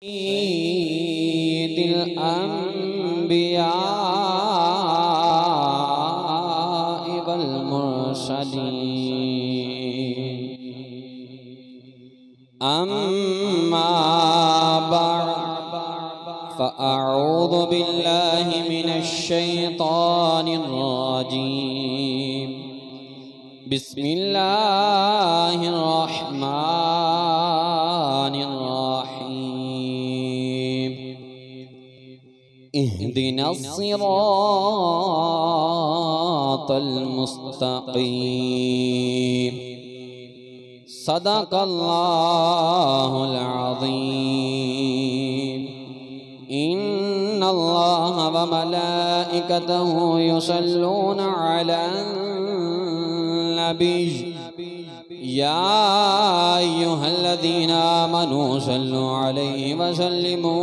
सय्यिदिल अंबिया वल मुरसलीन अम्मा बअद फ़अऊज़ु बिल्लाहि मिनश शैतानिर रजीम बिस्मिल्लाहिर रहमानिर रहीम इहदिनस सिरातल मुस्तक़ीम सदक़ल्लाहुल अज़ीम इन्नल्लाह व मलाइकतहु युसल्लूना अलन नबी या अय्युहल्लज़ीना आमनू सल्लु अलैहि व सल्लिमू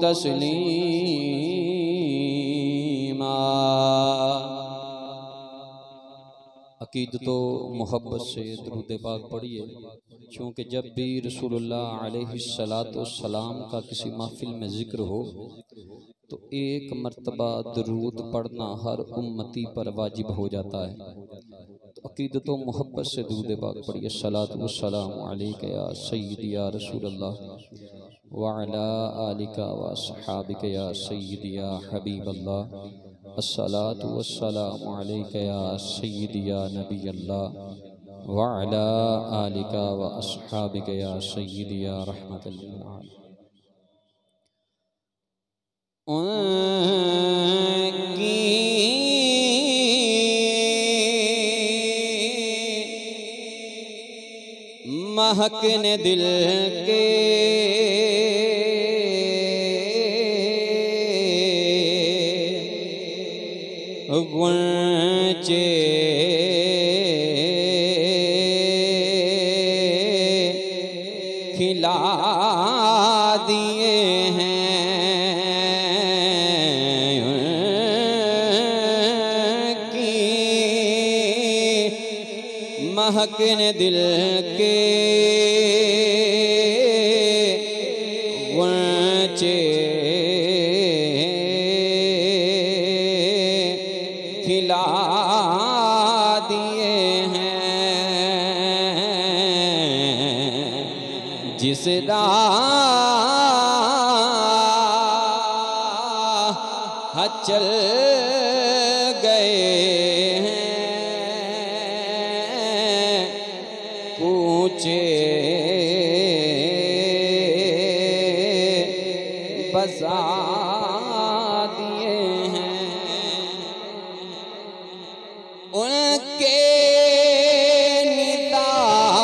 तस्लीमा। अकीदतो मोहब्बत से दुरूद पाक पढ़िए, क्योंकि जब भी रसूलुल्लाह अलैहिस्सलाम का किसी महफिल में जिक्र हो तो एक मर्तबा दुरूद पढ़ना हर उम्मती पर वाजिब हो जाता है। तो अकीदतो मोहब्बत से दुरूद पाक पढ़िए। सलातु वस्सलामु अलैका या सय्यदी या रसूलल्लाह व अला आलिका व अस्हाबिका या सय्यदी या हबीबल्लाह। अस्सलातु वस्सलामु अलैका या सय्यदी या नबी अल्लाह व अला आलिका व अस्हाबिका या सय्यदी या रहमतल लिल आलमीन। महकने दिल के गुंचे खिला दिए हैं कि महकने दिल के गुंचे खिला दिए हैं। जिस राह चल गए हैं पूछे बसा दिए हैं। उनके निदार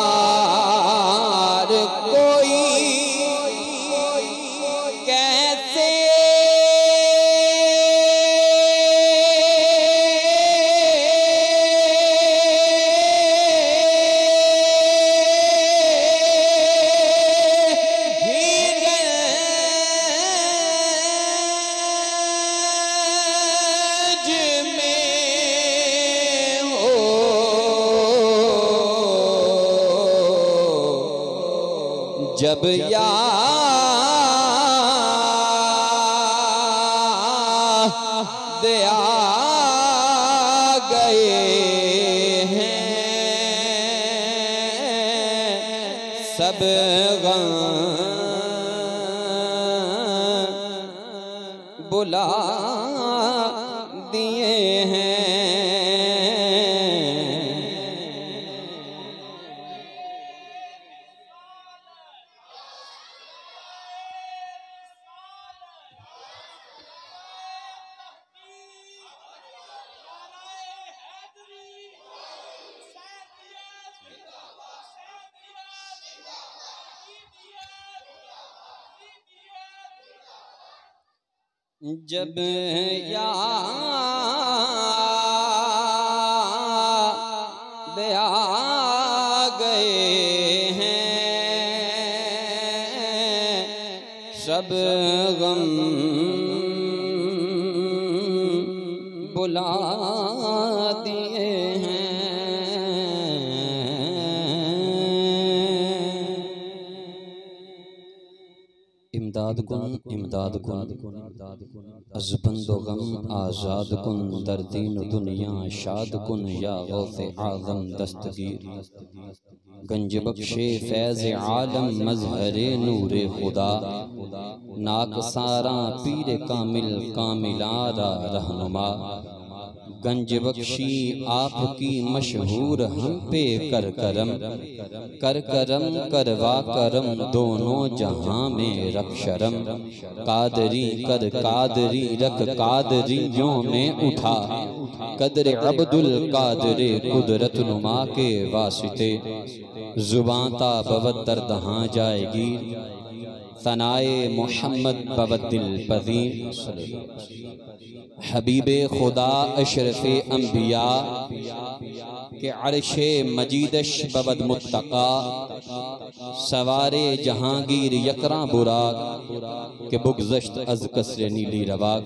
कोई कैसे जब याद आ गए हैं सब गम बुला दिए हैं। जब याद आ गए हैं सब गम बुला दिए हैं। इमदाद कुन इमदाद कुन अज़बंदो गम आज़ाद कुन दर्दीन दुनिया शाद कुन या गौसे आज़म दस्तगीर गंज बख्शे फैज़ आलम मज़हरे नूरे खुदा नाकसारा पीर कामिल कामिलारा रहनुमा गंज बख्शी आपकी मशहूर हम पे कर करम करवा करम दोनों जहां में रख शरम कादरी कर कादरी रख कादरियों में उठा कदर अब्दुल कादरे कुदरत नुमा के वास्ते जुबां ता बवत दरदहां जाएगी सनाए मोहम्मद बवदिल पज़ीर हबीबे खुदा अशरफे अंबिया के अर्शे मजीदश बवद मुत्तका सवारे जहांगीर यकरा बुराक के बुगज़श्त अज़ कसरे नीली रवाक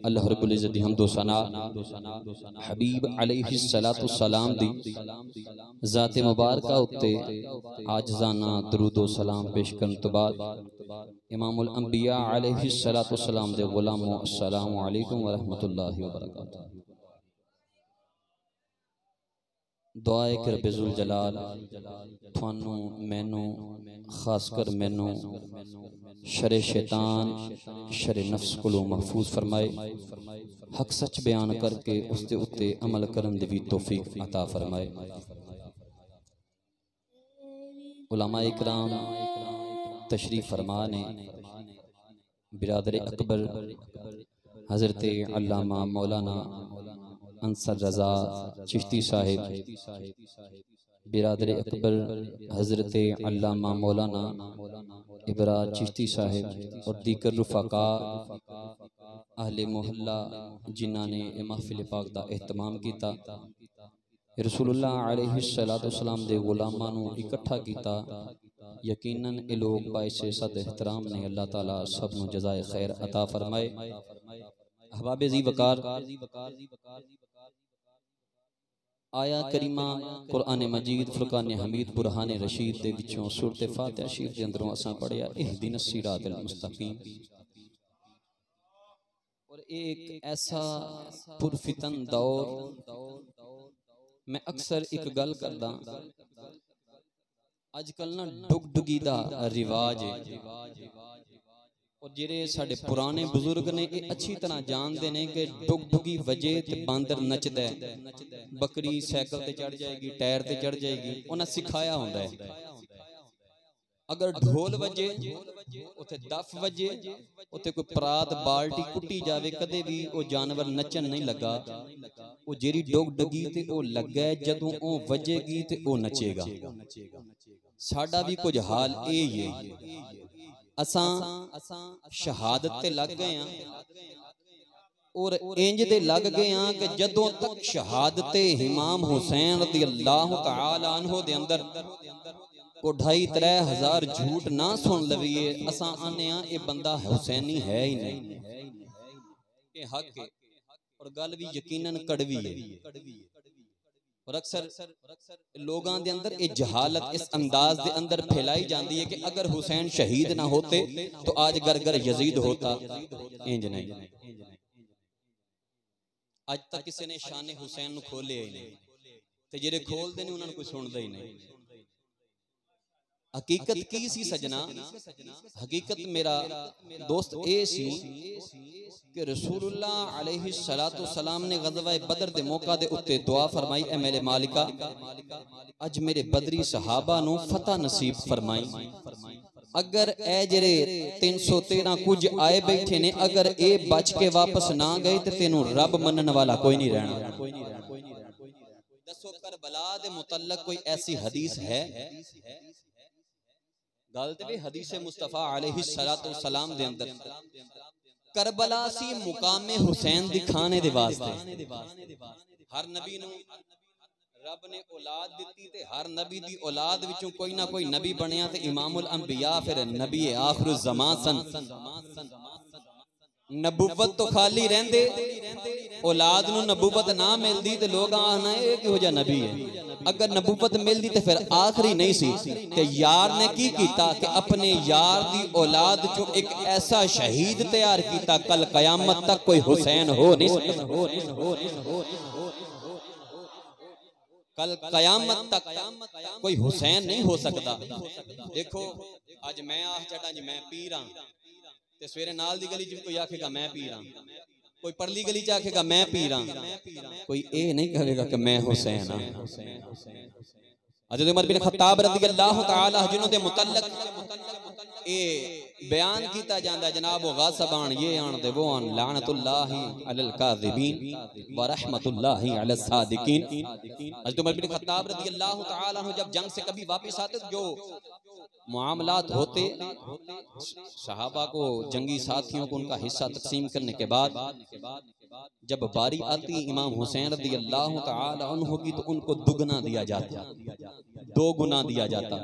अल्लाह रब्बुल इज़्ज़त दी हम्दो सना हबीब अलैहिस्सलाम दी ज़ाते मुबारका उत्ते आजज़ाना दरूदो सलाम पेश करन तो बाद इमामुल अंबिया अलैहिस्सलाम दे गुलामो अस्सलामु अलैकुम व रहमतुल्लाहि व बरकातुहू। दुआए कर रब्बुल जलाल थानू मैनू खासकर मैनू शरे शैतान शरे नफ्स कोलों महफूज फरमाए हक सच बयान करके उसके उत्ते अमल करन दी भी तौफीक अता फरमाए। उलमा इकराम तशरीफ फरमा ने बिरादर अकबर हज़रत अल्लामा मौलाना अंसर रज़ा चिश्ती साहिब बिरादर अकबर हज़रत अल्लामा मौलाना इबरा चिश्ती साहिब और दीगर रुफ़ाका अहले मोहल्ला जिन्हां ने महफिल पाक दा एहतमाम किया रसूलुल्लाह अलैहिस्सलाम दे गुलामां नूं इकट्ठा किया। यकीनन ये लोग बाइसे सद एहतराम ने अल्लाह ताला सब नूं जज़ाए खैर अता फरमाए। अहबाब ज़ी वकार आया करीमा कुरान मजीद फुरकान हमीद बुरहान रशीद दे विचों सूरत फातिहा शरीफ दे अंदरों असां पढ़िया इहदिनस सिरातल मुस्तकीम और एक ऐसा पुरफितन दौर मैं अक्सर एक गल करदा अजकल ना डुगडुगी दा रिवाज है और जेरे साडे पुराने बुजुर्ग ने ये अच्छी तरह जानते ने कि डुगडुगी वजे ते बांदर नचदा है बकरी साइकिल ते चढ़ जाएगी टायर ते चढ़ जाएगी उन्हें सिखाया होंदा है। अगर ढोल वजे उथे दफ वजे उथे कोई परात बाल्टी कुटी जावे कदे भी वो जानवर नचन नहीं लगा वो जेरी डुगडुगी ते ओ लगा जदों ओ वजेगी ते ओ नचेगा। साडा भी कुछ हाल ए ही है असां शहादत ते लग गए हैं और इंज दे लग गए हैं कि जदों तक शहादत इमाम हुसैन रज़ियल्लाहु तआला अन्हु दे अंदर को 2,500 झूठ ना सुन लवीए असां आने ये बंदा हुसैनी है ही नहीं ये हक है और गल भी यकीनन कड़वी है। और अक्सर लोगों के अंदर ये जहालत इस अंदाज के अंदर फैलाई जाती है कि अगर हुसैन शहीद ना होते तो आज घर यजीद होता। इंज नहीं आज तक किसी ने शान हुसैन खोले ही नहीं ते जेरे खोलते नहीं उन्होंने कोई सुनता ही नहीं। हकीकत की सी सजना हकीकत मेरा दोस्त ए सी कि रसूलुल्लाह अलैहिस्सलाम ने ग़ज़वा बदर दे मौका दे उत्ते दुआ फरमाई ए मेरे मालिका अज मेरे बदरी सहाबा नूं फतह नसीब फरमाई। अगर ए जरे 313 कुछ आए बैठे ने अगर ए बच के वापस ना गए तो तेनू रब मनन वाला कोई नहीं रहना। दसो करबला दे मुतल्लक कोई ऐसी हदीस है गल ते भी हदीस मुस्तफा अलैहिस्सलाम दे अंदर करबला सी मुकामे हुसैन दिखाने दे वास्ते हर नबी नूं रब ने औलाद दिती ते हर नबी दी औलाद विचों कोई ना कोई नबी बनया ते इमामुल अंबिया फिर नबी आखिरुज़्ज़मान सन। नबूवत तो खाली रहंदे औलाद नूं नबूवत ना मिलदी ते लोग आखना ये किहो जिहा नबी है। अगर नबूवत मिलदी ते फिर आखिरी नहीं सी कि यार ने की कीता कि अपने यार दी औलाद चों एक ऐसा शहीद तैयार कीता कल कयामत तक कोई हुसैन हो नहीं सकता। कल कयामत तक कोई हुसैन नहीं हो सकता। देखो अज मैं आख चढ़ा जी मैं पीर हां ते सवेरे नाल दी गली च कोई आखेगा मैं पीर हां, कोई परली गली च आखेगा मैं पीर हां, कोई ये नहीं कहेगा कि मैं हुसैन हां। हज़रत उमर बिन खत्ताब रज़ियल्लाहु तआला जिन्हों दे मुतल्लक ए बयान किया जाता है जनाब वो गासबान ये आन दे वो आन लानतुल्लाहि अलल काज़िबीन व रहमतुल्लाहि अलस सादिकीन। हज़रत उमर बिन खत्ताब रज़ियल्लाहु तआला अन्हु जब जंग से कभी वापस आते जो मामलात होते सहाबा को जंगी साथियों को उनका हिस्सा तकसीम करने के बाद जब बारी आती इमाम हुसैन रज़ियल्लाहु तआला अन्हु की तो उनको दुगना दिया जाता, 2 गुना दिया जाता।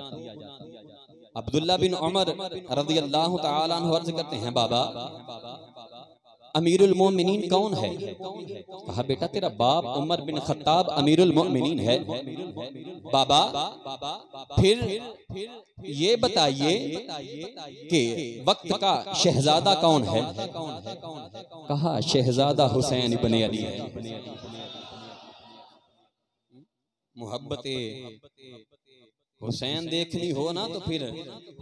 अब्दुल्ला बिन उमर रज़ियल्लाहु तआला अन्हु अर्ज करते हैं बाबा अमीरुल मोमिनीन कौन है? कहा बेटा तेरा बाप उमर बिन खत्ताब अमीरुल मोमिनीन है। बाबा फिर ये बताइए कि वक्त का शहजादा कौन है? कहा शहजादा हुसैन इब्न अली है। मोहब्बते हुसैन देखनी हो ना तो फिर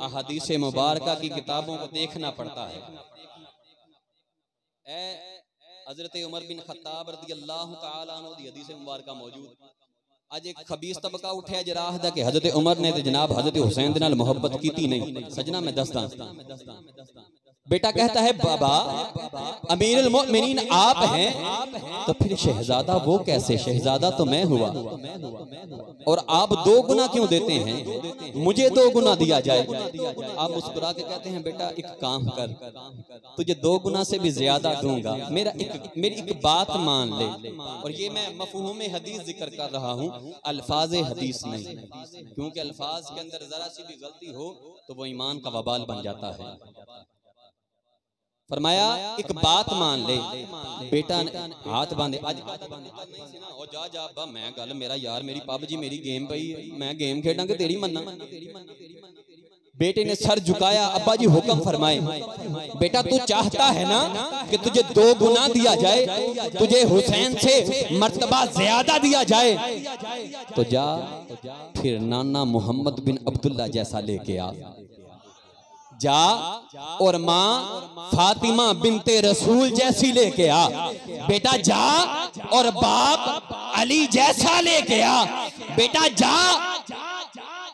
अहादीस मुबारका की किताबों को देखना पड़ता है। हज़रत उमर बिन खत्ताब रज़ियल्लाहु तआला अन्हु दी हदीस मुबारका मौजूद। आज एक खबीस तबका उठा जराह दा कि हज़रत उमर ने जनाब हज़रत हुसैन दे नाल मोहब्बत कीती नहीं। सजना मैं दसदा बेटा कहता है बाबा अमीरुल मोमिनीन आप हैं तो फिर शहजादा वो कैसे? शहजादा तो मैं हुआ और आप 2 गुना क्यों देते हैं? मुझे 2 गुना दिया जाए। आप मुस्कुरा के कहते हैं बेटा एक काम कर तुझे 2 गुना से भी ज्यादा दूंगा, मेरी एक बात मान ले। और ये मैं मफहूम हदीस जिक्र कर रहा हूँ, अल्फाज हदीस नहीं, क्योंकि अल्फाज के अंदर जरा सी भी गलती हो तो वो ईमान का वबाल बन जाता है। फरमाया एक बात मान ले। बेटा ने हाथ बांधे आज जा जा अब्बा मैं गल मेरा यार मेरी पब जी मेरी गेम पई है मैं गेम खेडांगे तेरी मन्ना। बेटे ने सर झुकाया अब्बा जी हुक्म फरमाए। बेटा तू चाहता है ना कि तुझे 2 गुना दिया जाए, तुझे हुसैन से मर्तबा ज्यादा दिया जाए तो जा फिर नाना मोहम्मद बिन अब्दुल्ला जैसा लेके आ जा और माँ फातिमा बिनते रसूल जैसी लेके आ। बेटा जा और बाप अली जैसा लेके आ। बेटा जा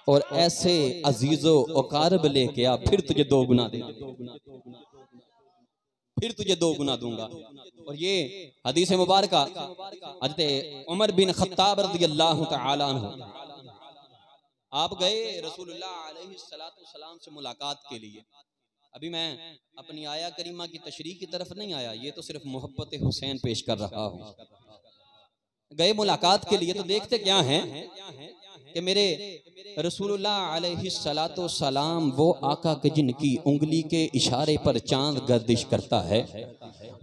और ऐसे अजीजो अकारब लेके आ, फिर तुझे 2 गुना दे, फिर तुझे 2 गुना दूंगा। और ये हदीस मुबारका हज़रत उमर बिन खत्ताब रज़ियल्लाहु तआला अन्हु आप गए रसूलुल्लाह अलैहिस्सलाम से मुलाकात के लिए। अभी मैं अपनी आया करीमा की तशरीह की तरफ नहीं आया, ये तो सिर्फ मोहब्बत हुसैन पेश कर रहा हूँ। गए मुलाकात के लिए तो देखते क्या हैं कि मेरे रसूलुल्लाह अलैहिस्सलाम वो आका के जिनकी उंगली के इशारे पर चांद गर्दिश करता है,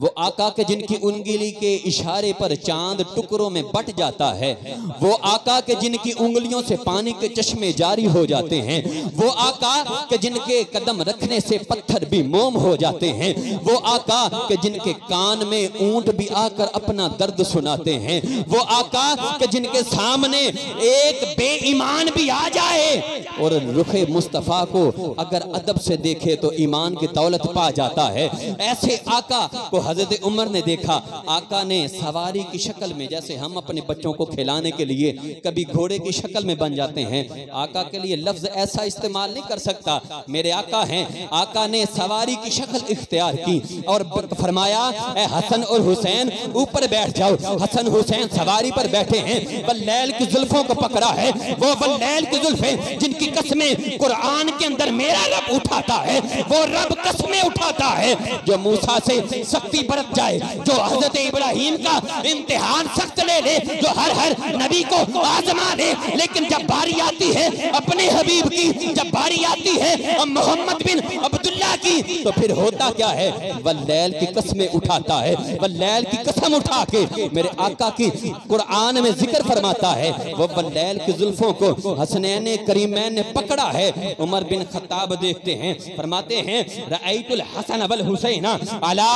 वो आका के जिनकी उंगली के इशारे पर चांद टुकड़ों में बट जाता है, वो आका के जिनकी उंगलियों से पानी के चश्मे जारी हो जाते हैं, वो आका के जिनके कदम रखने से पत्थर भी मोम हो जाते हैं, वो आका के जिनके कान में ऊंट भी आकर अपना दर्द सुनाते हैं, वो आका के जिनके सामने एक बेईमान भी आ जाए और रुखे मुस्तफा को अगर अदब से देखे तो ईमान की दौलत पा जाता है। ऐसे आका को हजरत उमर ने देखा। आका ने सवारी की शक्ल में, जैसे हम अपने बच्चों को खिलाने के लिए कभी घोड़े की शक्ल में बन जाते हैं, आका के लिए लफ्ज ऐसा इस्तेमाल नहीं कर सकता, मेरे आका हैं। आका ने सवारी की शक्ल इख्तियार की और फरमाया ए हसन और हुसैन ऊपर बैठ जाओ। हसन हुसैन सवारी पर बैठे हैं, बल्लैल की जुल्फों को पकड़ा है, है वो वल्लैल की जुल्फें जिनकी कस्में कुरान के अंदर मेरा रब उठाता है, वो रब कस्में उठाता है जो मूसा से सख्ती बरत जाए, जो हजरत इब्राहिम का इम्तिहान सख्त ले ले, जो हर नबी को आजमा ले, लेकिन जब बारी आती है अपने हबीब की, जब बारी आती है मोहम्मद बिन अब्दुल्ला की, तो फिर होता क्या है, वल्लैल की कस्में उठाता है। वल्लैल की कसम उठा के मेरे आका की कुरान में जिक्र फरमाता है, वो वल्लैल की जुल्फों को हसनैन करीमैन ने पकड़ा है। उमर बिन खत्ताब देखते हैं, फरमाते हैं रअयतुल हसन वल हुसैन अला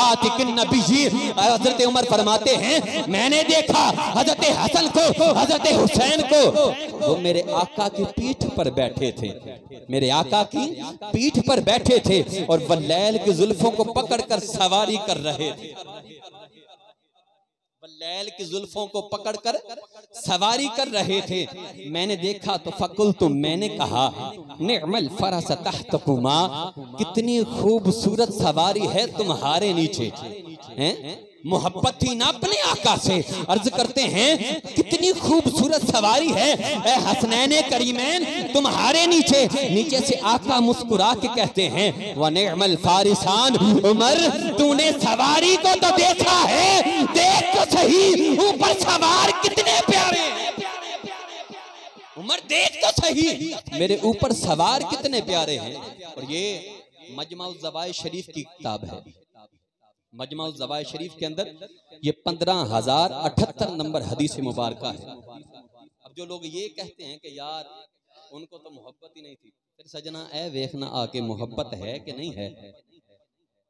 आतिकिन नबी। हजरत उमर फरमाते हैं मैंने देखा हजरत हसन को, हजरत हुसैन को, वो मेरे आका की पीठ पर बैठे थे, मेरे आका की पीठ पर बैठे थे और वल्लैल की जुल्फों को पकड़कर सवारी कर रहे थे। वल्लैल की जुल्फों को पकड़कर सवारी कर रहे थे। मैंने देखा तो फकुल, तो मैंने कहा निअमल फरस तहतकुमा, कितनी खूबसूरत सवारी है तुम्हारे नीचे। हैं मोहब्बत थी ना अपने आका से, अर्ज करते हैं कितनी खूबसूरत सवारी है ए हसनैन करीमैन तुम्हारे नीचे। नीचे से आका मुस्कुरा के कहते हैं व निअमल फारिसान। उमर तूने सवारी को तो देखा है, देख तो सही ऊपर सवार कितने प्यारे हैं। उमर देख तो सही मेरे ऊपर सवार कितने प्यारे हैं। और ये मजमा ज़वाइद शरीफ की किताब है। मजमा ज़वाइद शरीफ के अंदर ये 15,078 नंबर हदीस मुबारक है। अब जो लोग ये कहते हैं कि यार उनको तो मोहब्बत ही नहीं थी, फिर सजना ए देखना आके मोहब्बत है कि नहीं है।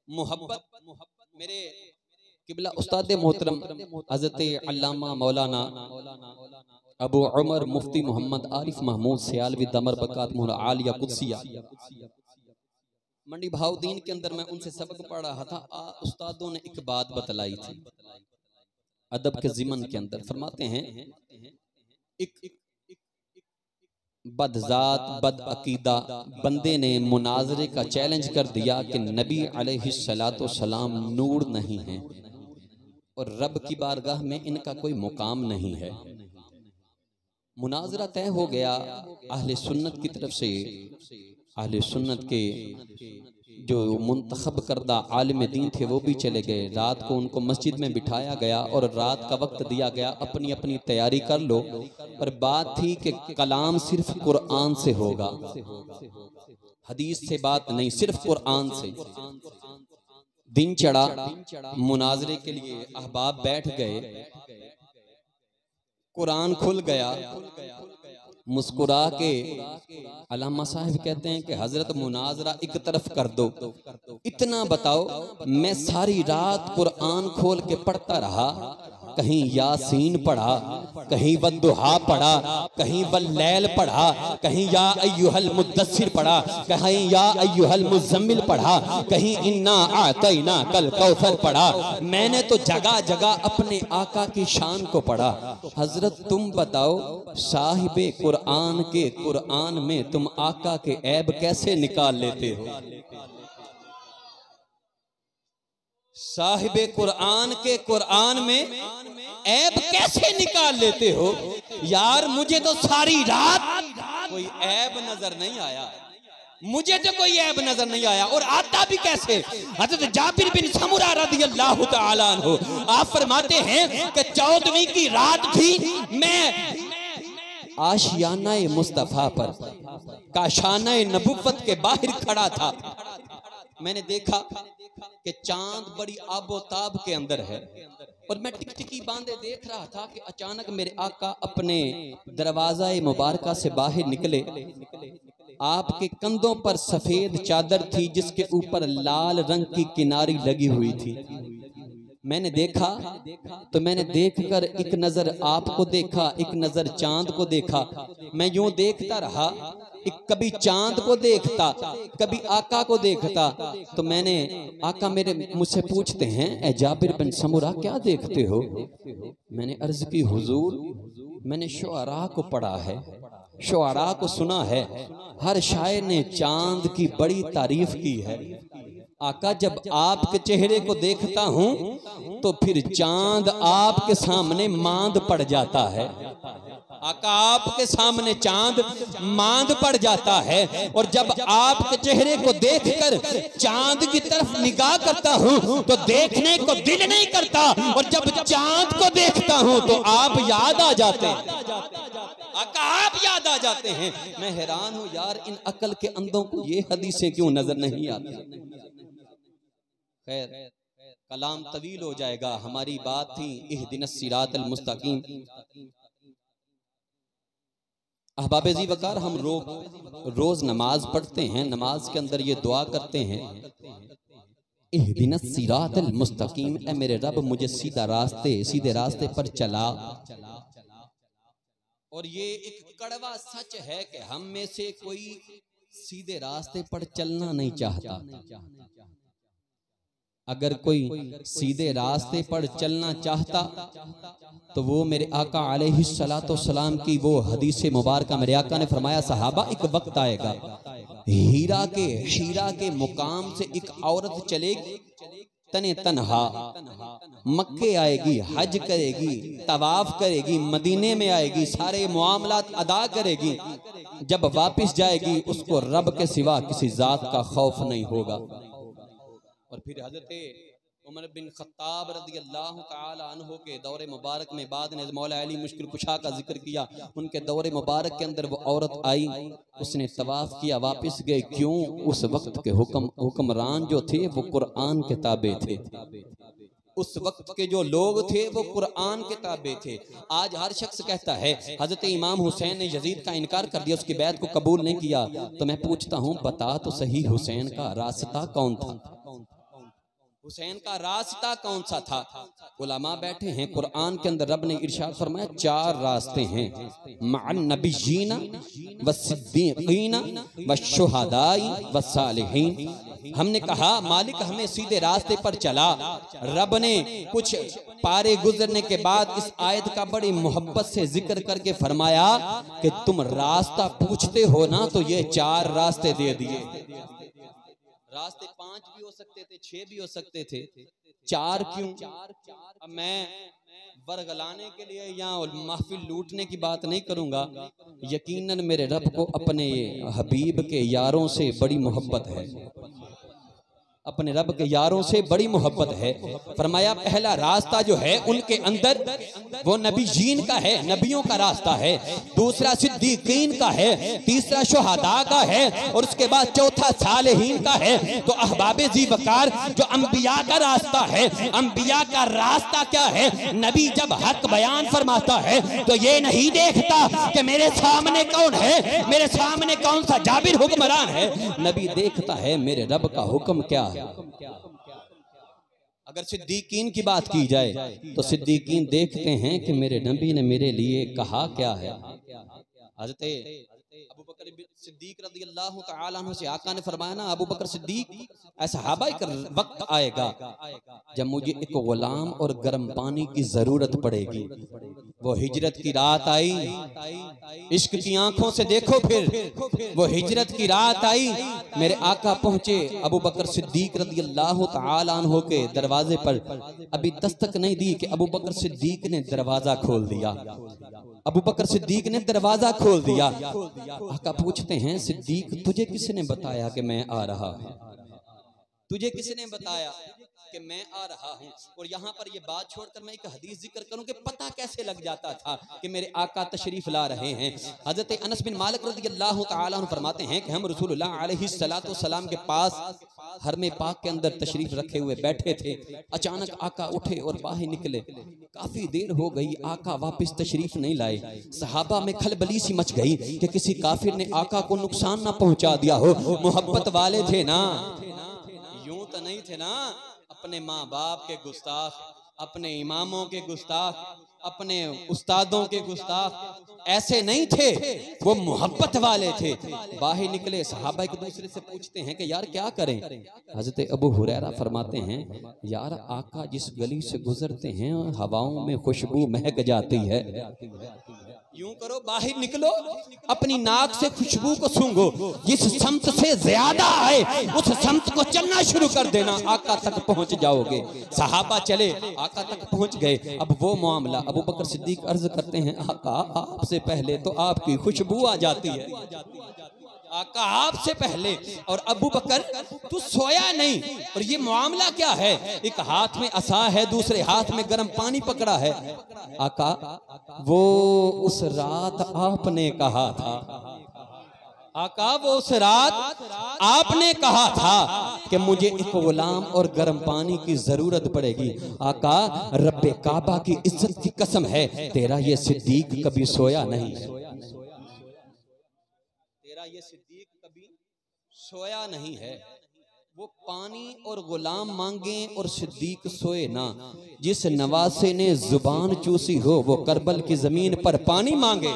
मोहब्बत मेरे किबला उस्ताद मोहतरम हज़रत अल्लामा मौलाना अबू उमर मुफ्ती मोहम्मद आरिफ महमूद सियालवी दमर बकात मोहला आलिया कुदसिया मंडी भाउद्दीन के अंदर मैं उनसे सबक पढ़ रहा था। उस्तादों ने एक बात बतलाई थी अदब के ज़िमन के अंदर। फरमाते हैं एक बदजात बद अकीदा बंदे ने मुनाजरे का चैलेंज कर दिया कि नबी अलैहिस्सलातो सलाम नूर नहीं है और रब की बारगाह में इनका कोई मुकाम नहीं है। मुनाजरा तय हो गया। अहले सुन्नत की तरफ से, अहले सुन्नत के जो मुंतखब करदा आलिम दीन थे वो भी चले गए। रात को उनको मस्जिद में बिठाया गया और रात का वक्त दिया गया, अपनी अपनी तैयारी कर लो। और बात थी कि कलाम सिर्फ कुरान से होगा, हदीस से बात नहीं, सिर्फ कुरान से। दिन चढ़ा, मुनाजरे के लिए अहबाब बैठ गए, कुरान खुल गया। मुस्कुरा के अल्लामा साहब कहते हैं कि हजरत मुनाजरा एक तरफ कर दो, इतना बताओ मैं सारी रात कुरान खोल के पढ़ता रहा। कहीं यासीन पढ़ा, कहीं वद्दुहा पढ़ा, कहीं वल्लैल पढ़ा, कहीं या अय्युहल मुद्दस्सिर पढ़ा, कहीं या अय्युहल मुज़म्मिल पढ़ा, कहीं इन्ना आतैना कल कौसर पढ़ा। मैंने तो जगह जगह अपने आका की शान को पढ़ा। हजरत तुम बताओ साहिबे कुरान के कुरान में तुम आका के ऐब कैसे निकाल लेते हो? साहिबे कुरान के कुरान में ऐब कैसे निकाल लेते हो? यार मुझे तो सारी रात कोई ऐब नजर नहीं आया, मुझे तो कोई ऐब नजर नहीं आया। और आता भी कैसे? हज़रत जाबिर बिन समुरा रज़ियल्लाहु तआला अन्हु आप फरमाते हैं कि 14वीं की रात थी, मैं आशियाना मुस्तफा पर काशाना नबुव्वत के बाहर खड़ा था। मैंने देखा कि चांद बड़ी आबोताब के अंदर है और मैं टिकटिकी बांधे देख रहा था कि अचानक मेरे आका अपने दरवाजा मुबारका से बाहर निकले। आपके कंधों पर सफेद चादर थी जिसके ऊपर लाल रंग की किनारी लगी हुई थी। मैंने देखा तो मैंने देखकर एक नजर आपको देखा, एक नजर चांद को देखा। मैं यूं देखता रहा, कभी चांद को देखता, कभी आका को देखता। तो मैंने आका मेरे मुझसे पूछते हैं ए जाबिर बिन समुरा क्या देखते हो? मैंने अर्ज की हुजूर मैंने शुआरा को पढ़ा है, शुआरा को सुना है, हर शायर ने चांद की बड़ी तारीफ की है। आका जब आपके चेहरे को देखता हूं तो फिर चांद आपके सामने मांद पड़ जाता है। आका आपके सामने चांद मांद पड़ जाता है और जब आपके चेहरे को देखकर चांद की तरफ निगाह करता हूं तो देखने को दिल नहीं करता और जब चांद को देखता हूं तो आप याद आ जाते हैं। आका आप याद आ जाते हैं। मैं हैरान हूं यार, इन अकल के अंधों को ये हदीसें क्यों नजर नहीं आती। खैर कलाम तवील हो जाएगा, हमारी बात थी इहदिनस सिरातल मुस्तकीम। अहबाब ज़ी वकार, हम रोज नमाज पढ़ते हैं, नमाज के अंदर ये दुआ करते हैं, इहदिनस सिरातल मुस्तकीम, ए मेरे रब मुझे सीधे रास्ते पर चला। और ये एक कड़वा सच है कि हम में से कोई सीधे रास्ते पर चलना नहीं चाहता। अगर कोई सीधे रास्ते पर चलना चाहता तो वो मेरे आका अलैहिस्सलातो सलाम की वो हदीस मुबारका, मेरे आका ने फरमाया सहाबा एक वक्त आएगा हीरा के मुकाम से एक औरत चलेगी तने तन्हा, मक्के आएगी, हज करेगी, तवाफ करेगी, मदीने में आएगी, सारे मुआमलात अदा करेगी, जब वापस जाएगी उसको रब के सिवा किसी जात का खौफ नहीं होगा। और फिर हजरत उमर बिन खत्ताब रज़ियल्लाहु ताला अन्हु के दौरे मुबारक में बाद ने मौला अली मुश्किल कुशा का जिक्र किया। उनके दौरे मुबारक के अंदर वो औरत आई, उसने तवाफ किया, वापस गए। क्यों? उस वक्त के हुक्मरान जो थे वो कुरान के ताबे थे, उस वक्त के जो लोग थे वो कुरान के ताबे थे। आज हर शख्स कहता है हजरत इमाम हुसैन ने यजीद का इनकार कर दिया, उसकी बैत को कबूल नहीं किया। तो मैं पूछता हूँ बता तो सही, हुसैन का रास्ता कौन था? हुसैन का रास्ता कौन सा था? उलमा बैठे हैं, कुरान के अंदर रब ने इरशाद फरमाया 4 रास्ते हैं, मअन नबिय्यीना वस्सिद्दीकीना वश्शुहदाई वस्सालिहीन। हमने कहा मालिक हमें सीधे रास्ते पर चला। रब ने कुछ पारे गुजरने के बाद इस आयत का बड़ी मोहब्बत से जिक्र करके फरमाया कि तुम रास्ता पूछते हो ना, तो ये 4 रास्ते दे दिए। रास्ते 5 भी हो सकते थे, 6 भी हो सकते थे, 4 क्यों? अब मैं बरगलाने के लिए या महफिल लूटने की बात नहीं करूंगा। यकीनन मेरे रब को अपने हबीब के यारों से बड़ी मोहब्बत है, अपने रब के यारों से बड़ी मोहब्बत है। फरमाया पहला रास्ता जो है उनके अंदर वो नबीयीन का है, नबियों का रास्ता है। दूसरा सिद्दीकीन का है, तीसरा शुहदा का है और उसके बाद चौथा सालेहीन का है। तो अहबाबे ज़ी वकार, जो अंबिया का रास्ता है, अंबिया का रास्ता क्या है? नबी जब हक बयान फरमाता है तो ये नहीं देखता कि मेरे सामने कौन है, मेरे सामने कौन सा जाबिर हुक्मरान है। नबी देखता है मेरे रब का हुक्म क्या है। अगर सिद्दीकीन की बात की जाए तो सिद्दीकीन देखते हैं कि मेरे नबी ने मेरे लिए कहा क्या है। हज़रत अबू बकर सिद्दीक रज़ियल्लाहु ताला अन्हु से आका ने फरमाया ना, अबू बकर सिद्दीक, ऐसा सहाबा का वक्त आएगा जब मुझे एक गुलाम और गर्म पानी की जरूरत पड़ेगी। वो हिजरत की रात आई, इश्क की आंखों से देखो फिर, वो हिजरत की रात आई, मेरे आका पहुंचे अबू बकर सिद्दीक रज़ियल्लाहु ताला अन्हु के दरवाजे पर। अभी दस्तक नहीं दी कि अबू बकर सिद्दीक ने दरवाजा खोल दिया। अबू बकर सिद्दीक ने दरवाजा खोल दिया। आका पूछते हैं सिद्दीक तुझे किसने बताया कि मैं आ रहा हूं? तुझे किसने बताया कि मैं आ रहा हूं? और यहाँ पर ये बात छोड़कर मैं एक हदीस जिक्र करूं कि पता कैसे लग जाता था कि मेरे आका तशरीफ ला रहे हैं। हजरत अनस बिन मालिक रज़ियल्लाहु ताला अन्हु फरमाते हैं कि हम रसूलुल्लाह अलैहिस्सलातु वस्सलाम के पास हरमे पाक के अंदर तशरीफ रखे हुए बैठे थे। अचानक आका उठे और बाहर निकले। काफी देर हो गई, आका वापस तशरीफ नहीं लाए। सहाबा में खलबली सी मच गई कि किसी काफिर ने आका को नुकसान ना पहुंचा दिया हो। मोहब्बत वाले थे ना, यूं तो नहीं थे ना अपने माँ बाप के गुस्ताख, अपने इमामों के गुस्ताख, अपने उस्तादों के गुस्ताख, ऐसे नहीं थे, वो मोहब्बत वाले थे। बाहर निकले, सहाबा एक दूसरे से पूछते हैं कि यार क्या करें? हजरत अबू हुरैरा फरमाते हैं यार आका जिस गली से गुजरते हैं हवाओं में खुशबू महक जाती है। यूं करो, बाहर निकलो, अपनी नाक से खुशबू को सूंघो, जिस समत से ज्यादा आए उस समत को चलना शुरू कर देना, आका तक पहुंच जाओगे। सहाबा चले, आका तक पहुंच गए। अब वो मामला, अबू बकर सिद्दीक अर्ज करते हैं आका आपसे आपसे पहले तो आपकी खुशबू आ जाती है। आका आपसे पहले। और अबू बकर तू सोया नहीं। और ये मामला क्या है? एक हाथ में असा है, दूसरे हाथ में गर्म पानी पकड़ा है। आका वो उस रात आपने कहा था, आका वो उस रात आपने कहा था कि मुझे एक गुलाम और गर्म पानी की जरूरत पड़ेगी। आका रब्बे काबा की इज्जत की कसम है, तेरा ये सिद्दीक कभी सोया नहीं, तेरा ये सिद्दीक कभी सोया नहीं है। वो पानी और गुलाम मांगे और सिद्दीक सोए ना। जिस नवासे ने जुबान चूसी हो वो करबल की जमीन पर पानी मांगे,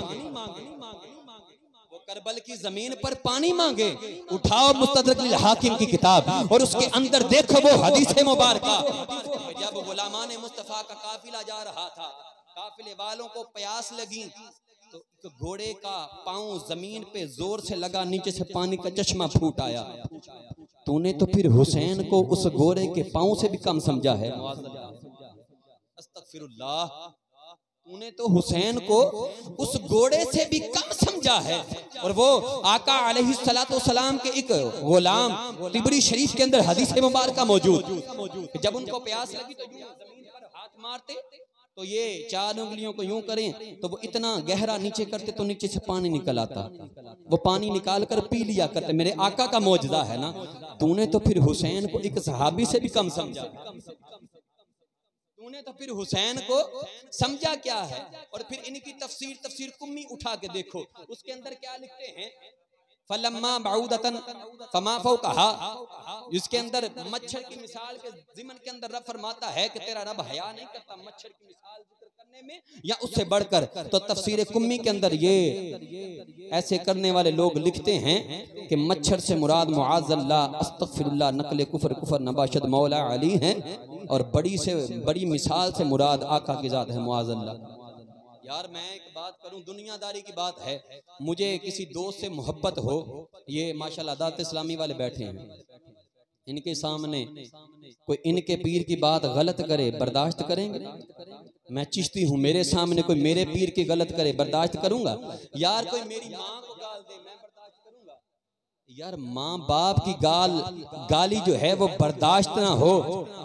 करबल की जमीन पर पानी मांगे। उठाओ मुस्तदरक अल हाकिम की किताब और उसके अंदर देखो वो हदीस मुबारका। जब गुलामान मुस्तफा का काफिला जा रहा था, काफिले वालों को प्यास लगी तो एक घोड़े का पांव जमीन पे जोर से लगा, नीचे से पानी का चश्मा फूट आया। तूने तो फिर हुसैन को उस घोड़े के पांव से भी कम समझा है। अस्तगफिरुल्लाह, तूने तो हुसैन को उस घोड़े से भी कम समझा है। और वो आका अलैहिस्सलातु वस्सलाम के एक गुलाम तिबरी शरीफ के अंदर हदीस मुबारका मौजूद, जब उनको प्यास लगी तो यूं जमीन पर हाथ मारते तो ये 4 उंगलियों को यूं करें तो वो इतना गहरा नीचे करते तो नीचे से पानी निकल आता। वो पानी निकाल कर पी लिया करते। मेरे आका का मौजूदा है ना। तूने तो फिर हुसैन को एक सहाबी से भी कम समझा, तूने तो फिर हुसैन को समझा क्या है। और फिर इनकी तफसीर कुम्मी उठा के देखो, उसके अंदर क्या लिखते हैं, फलम्मा बाउदतन फमा फौकहा। इसके अंदर मच्छर की मिसाल के ज़िमन के अंदर रब फरमाता है कि तेरा रब हया नहीं करता मच्छर की मिसाल जिक्र करने में या उससे बढ़कर। तो तफसीर कुम्मी के अंदर ये ऐसे करने वाले लोग लिखते हैं कि मच्छर से मुराद मुआज़ल्लाह, अस्तगफिरुल्लाह, नकल कुफर, कुफर नबाशद मौला अली हैं। और बड़ी से बड़ी मिसाल से मुराद आका की ज़ात है मुआज़ल्लाह। यार मैं एक बात करूं, दुनियादारी की बात है, मुझे किसी दोस्त से मोहब्बत हो, ये माशाल्लाह दात इस्लामी वाले बैठे हैं, इनके सामने कोई इनके पीर की बात गलत करे बर्दाश्त करेंगे? मैं चिश्ती हूं, मेरे सामने कोई मेरे पीर की गलत करे बर्दाश्त करूंगा? यार कोई मेरी माँ को गाल दे मैं बर्दाश्त करूंगा? यार माँ बाप की गाली जो है वो बर्दाश्त ना हो।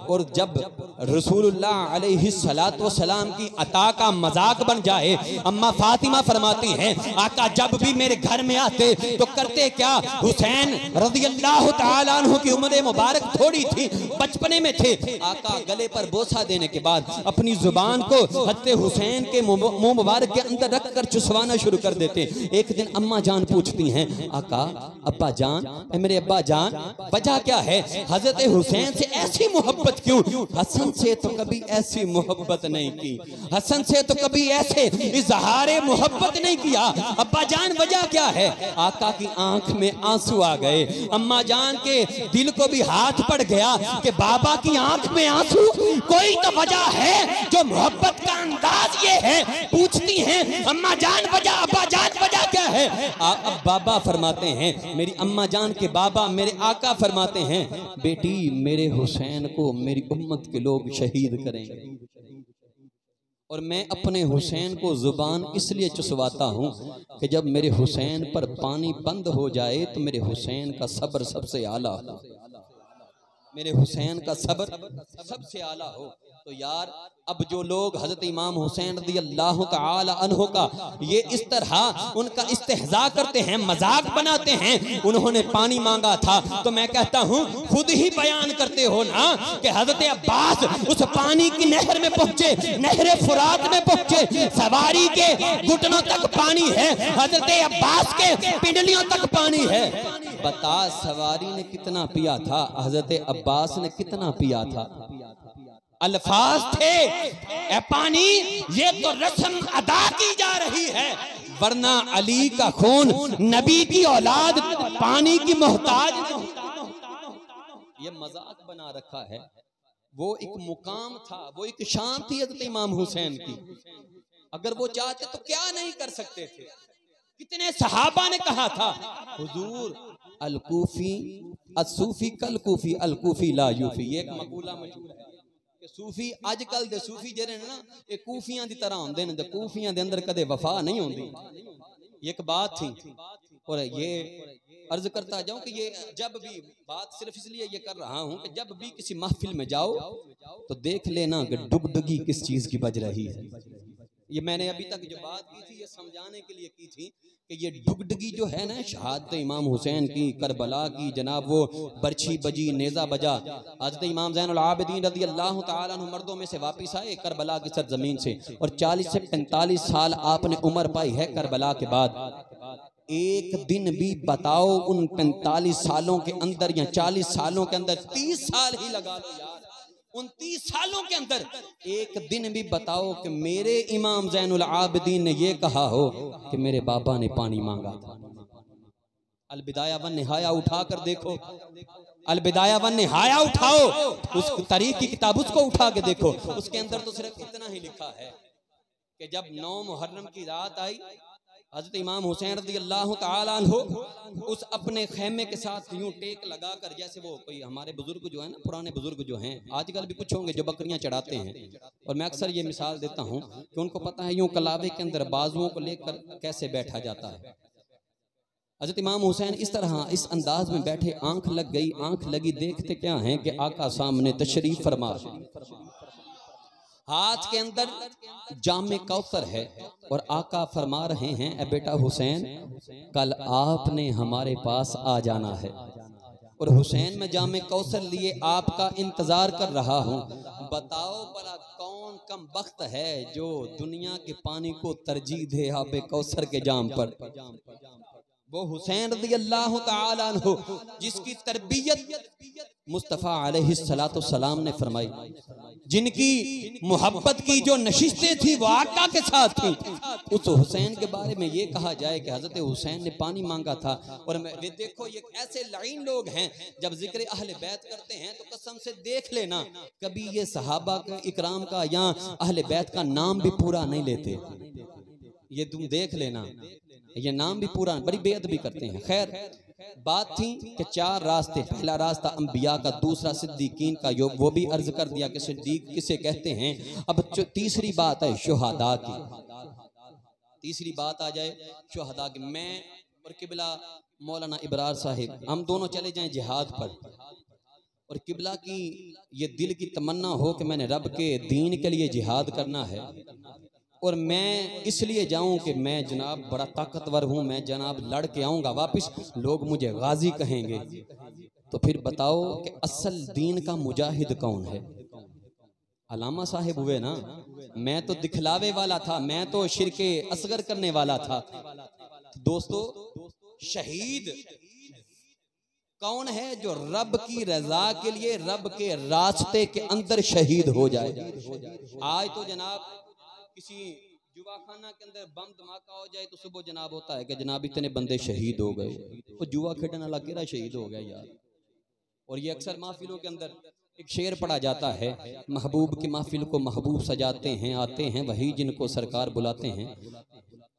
और जब रसूलुल्लाह अलैहिस्सलातु वस्सलाम की अता का मजाक बन जाए, अम्मा फातिमा फरमाती हैं आका जब भी मेरे घर में आते तो करते क्या, हुसैन रज़ियल्लाहु ताला अन्हु की उम्र मुबारक थोड़ी थी, बचपने में थे, आका गले पर बोसा देने के बाद अपनी जुबान को हत्ते हुसैन के मुंह मुबारक के अंदर रख कर चुसवाना शुरू कर देते। एक दिन अम्मा जान पूछती हैं आका अब्बा जान, मेरे अब्बा जान वजह क्या है, हजरत हुसैन से ऐसी मोहब्बत क्यों? हसन से तो कभी ऐसी मोहब्बत नहीं की, हसन से तो कभी ऐसे इजहारे मोहब्बत नहीं किया। अब्बा जान वजह क्या है? आका की आंख में आंसू आ गए। अम्मा जान के दिल को भी हाथ पड़ गया कि बाबा की आंख में आंसू, कोई तो वजह है जो मोहब्बत का अंदाज ये है। पूछती हैं अम्मा जान वजह, अब्बा जान वजह क्या है? अब बाबा फरमाते हैं, मेरी अम्मा जान के बाबा मेरे आका फरमाते हैं बेटी मेरे हुसैन को मेरी उम्मत के लोग शहीद करेंगे। और मैं अपने हुसैन को जुबान इसलिए चुसवाता हूँ कि जब मेरे हुसैन पर पानी बंद हो जाए तो मेरे हुसैन का सब्र सबसे आला हो, मेरे हुसैन का सब्र सबसे आला हो। तो यार अब जो लोग हजरत इमाम हुसैन रज़ियल्लाहु ताला अन्हु का ये इस तरह उनका इस्तेहजा करते हैं, मजाक बनाते हैं, उन्होंने पानी मांगा था तो मैं कहता हूँ खुद ही बयान करते हो ना कि हजरत अब्बास उस पानी की नहर में पहुंचे, नहर फुरात में पहुंचे, सवारी के घुटनों तक पानी है, हजरत अब्बास के पिंडलियों तक पानी है। बता सवारी ने कितना पिया था, हजरत अब्बास ने कितना पिया था? अल्फाज थे ए पानी ये तो रस्म अदा की जा रही है, वरना अली का खून, नबी की औलाद पानी की मोहताज नहीं। ये मजाक बना रखा है। वो एक मुकाम था, वो एक शान थी हज़रत इमाम हुसैन की। अगर वो चाहते तो क्या नहीं कर सकते थे। कितने सहाबा ने कहा था हुजूर अल-कूफी अस-सूफी कल-कूफी अल-कूफी ला यूफी, ये एक मकूला मशहूर है। कि सूफी अजकल दे सूफी जेरे ने ना ये कूफियां दी तरह होंदे ने, ते कूफियां दे अंदर कदे वफा नहीं होंदी। एक बात थी और ये अर्ज करता जाऊं कि ये जब भी बात सिर्फ इसलिए ये कर रहा हूं कि जब भी किसी महफिल में जाओ तो देख लेना कि डुगडुगी किस चीज की बज रही है। ये मैंने अभी तक जो बात की थी ये समझाने के लिए की थी कि ये डुगडुगी जो है ना शहादत इमाम हुसैन की, करबला की, जनाब वो बरछी बजी, नेजा बजा। हज़रत इमाम ज़ैनुल आबिदीन रज़ी अल्लाह तआला अन्हु मर्दों में से वापस आए करबला की सरजमीन से और 40 से 45 साल आपने उम्र पाई है करबला के बाद। एक दिन भी बताओ उन 45 सालों के अंदर या 40 सालों के अंदर 30 साल ही लगा लो यार, उन 30 सालों के अंदर एक दिन भी बताओ कि मेरे इमाम ज़ैनुल आबिदीन ने ये कहा हो कि मेरे बाबा ने पानी मांगा था। अलबिदाया वन निहाया उठा कर देखो, अलबिदाया वन निहाया उठाओ, उस तारीख की किताब उसको उठा के देखो, उसके अंदर तो सिर्फ इतना ही लिखा है कि जब 9 मुहर्रम की रात आई, हज़रत इमाम हुसैन रज़ी अल्लाह तआला अन्हु उस अपने खेमे के साथ यूं टेक लगाकर, जैसे वो कोई हमारे बुजुर्ग जो है ना, पुराने बुजुर्ग जो हैं, आजकल भी कुछ होंगे जो बकरियां चढ़ाते हैं, और मैं अक्सर ये मिसाल देता हूं कि उनको पता है यूं कलावे के अंदर बाजुओं को लेकर कैसे बैठा जाता है। हज़रत इमाम हुसैन इस तरह इस अंदाज में बैठे, आंख लग गई, आंख लगी, देखते क्या हैं कि आका सामने तशरीफ फरमा, हाथ के अंदर जामे कौसर है और आका फरमा रहे हैं, ए बेटा हुसैन कल आपने हमारे पास आ जाना है। और हुसैन मैं जामे कौसर लिए आपका इंतजार कर रहा हूँ। बताओ भला कौन कम बख्त है जो दुनिया के पानी को तरजीह दे आबे कौसर के जाम पर। वो हुसैन रज़ी अल्लाह तआला अन्हु जिसकी तरबियत मुस्तफ़ा अलैहिस्सलातु सलाम ने फरमाई, जिनकी मोहब्बत की जो नशिस्तें थी वो आका के साथ थी, उस हुसैन के बारे में ये कहा जाए कि हज़रत हुसैन ने पानी मांगा था। और वे देखो ये ऐसे लाइन लोग हैं, जब जिक्र अहले बैत करते हैं तो कसम से देख लेना कभी ये सहाबा का इकराम का या अहले बैत का नाम भी पूरा नहीं लेते। ये तुम देख लेना, ये नाम भी पूरा, बड़ी बेअदबी करते हैं। खैर बात थी कि 4 रास्ते, पहला रास्ता अंबिया का, दूसरा सिद्दीकीन का, वो भी अर्ज कर दिया कि सिद्दीक किसे कहते हैं। अब तीसरी बात है शुहदा की, तीसरी बात आ जाए शुहदा की। मैं और किबला मौलाना इब्रार साहिब हम दोनों चले जाएं जिहाद पर, और किबला की ये दिल की तमन्ना हो कि मैंने रब के दीन के लिए जिहाद करना है, और मैं इसलिए जाऊं कि मैं जनाब बड़ा ताकतवर हूं, मैं जनाब लड़ के आऊंगा वापस, लोग मुझे गाजी कहेंगे। तो फिर बताओ कि असल दीन का मुजाहिद कौन है? अलामा साहिब हुए ना। मैं तो दिखलावे वाला था, मैं तो शिरके असगर करने वाला था। दोस्तों शहीद कौन है जो रब की रजा के लिए रब के रास्ते के अंदर शहीद हो जाए? आज तो जनाब किसी जुआ खाना के अंदर बम धमाका हो जाए तो सुबह जनाब होता है कि जनाब इतने बंदे शहीद हो गए, तो जुआ खेलने वाला केरा शहीद हो गया यार। और ये अक्सर महफिलों के अंदर एक शेर पढ़ा जाता है, महबूब की महफिल को महबूब सजाते हैं, आते हैं वही जिनको सरकार बुलाते हैं।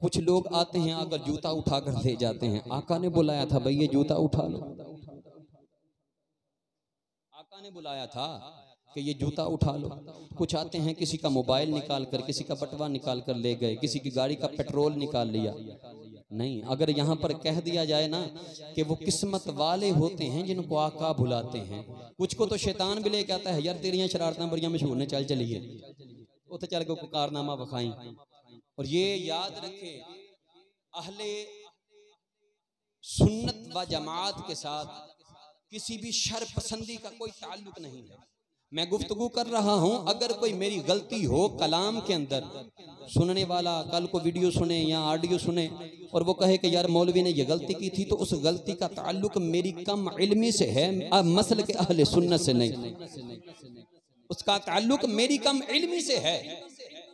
कुछ लोग आते हैं अगर जूता उठा कर ले जाते हैं, आका ने बुलाया था भाई ये जूता उठा लो, आका ने बुलाया था कि ये जूता उठा लो। कुछ आते हैं किसी का मोबाइल निकाल कर, किसी का बटवा निकाल कर ले गए, किसी की गाड़ी का पेट्रोल निकाल लिया। नहीं, अगर यहाँ पर कह दिया जाए ना कि वो किस्मत वाले होते हैं जिनको आका बुलाते हैं। कुछ को तो शैतान भी लेके आता है, यार तेरियां शरारतां बड़ियां मशहूर ने, चल चलिए उते चल के कारनामा बखाई। और ये याद रखे अहले सुन्नत व जमात के साथ किसी भी शर पसंदी का कोई ताल्लुक नहीं है। मैं गुफ्तगू कर रहा हूं, अगर कोई मेरी गलती हो कलाम के अंदर, सुनने वाला कल को वीडियो सुने या ऑडियो सुने और वो कहे कि यार मौलवी ने ये गलती की थी, तो उस गलती का ताल्लुक मेरी कम इल्मी से है, मसल के अहले सुन्नत से नहीं। उसका ताल्लुक मेरी कम इल्मी से है,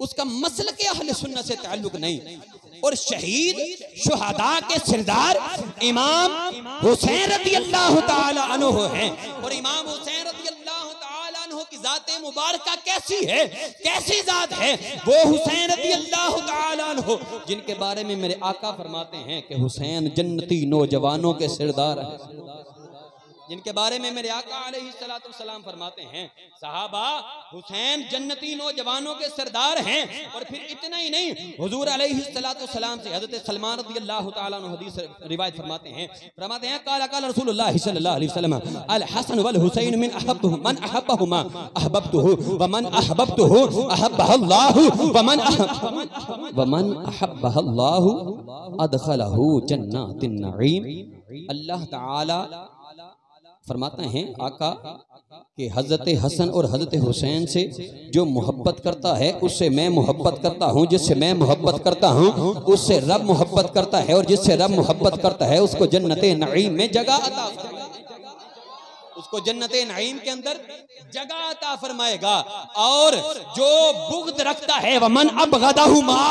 उसका मसल के अहले सुन्नत से ताल्लुक नहीं। और शहीद शुहदा के सरदार इमाम हुसैन रज़ियल्लाहु ताला अन्हु हैं। और इमाम हुसैन रज़ियल्लाहु ताला अन्हु की ज़ाते मुबारका कैसी है, कैसी ज़ात है वो हुसैन रज़ियल्लाहु ताला अन्हु, जिनके बारे में मेरे आका फरमाते हैं कि हुसैन जन्नती नौजवानों के सरदार हैं। जिनके बारे में मेरे आका अलैहिस्सलातु वस्सलाम फरमाते हैं सहाबा हुसैन जन्नती नौजवानों के सरदार हैं। और फिर इतना ही नहीं, हुजूर अलैहिस्सलातु वस्सलाम से हजरत सलमान रज़ियल्लाहु ताला अन्हु हदीस रिवायत फरमाते हैं काला काला रसूलुल्लाह सल्लल्लाहु अलैहि वसल्लम अल हसन वल हुसैन मिन अहब्बुहु मन अहब्बहुमा अहबब्तुहु व मन अहबब्तुहु अहब्बहल्लाहु व मन अहब्बहल्लाहु अदखलहु जन्नातिन नईम। अल्लाह ताला फरमाते हैं आका कि हजरत हसन और हजरत हुसैन से जो मोहब्बत करता है उससे मैं मोहब्बत करता हूँ, जिससे मैं मोहब्बत करता हूँ उससे रब मोहब्बत करता है, और जिससे रब मोहब्बत करता है उसको जन्नत नईम में जगह अता फरमाएगा, उसको जन्नत नईम के अंदर जगह अता फरमाएगा। और जो बुग़्द रखता है वमन अबग़दहुमा,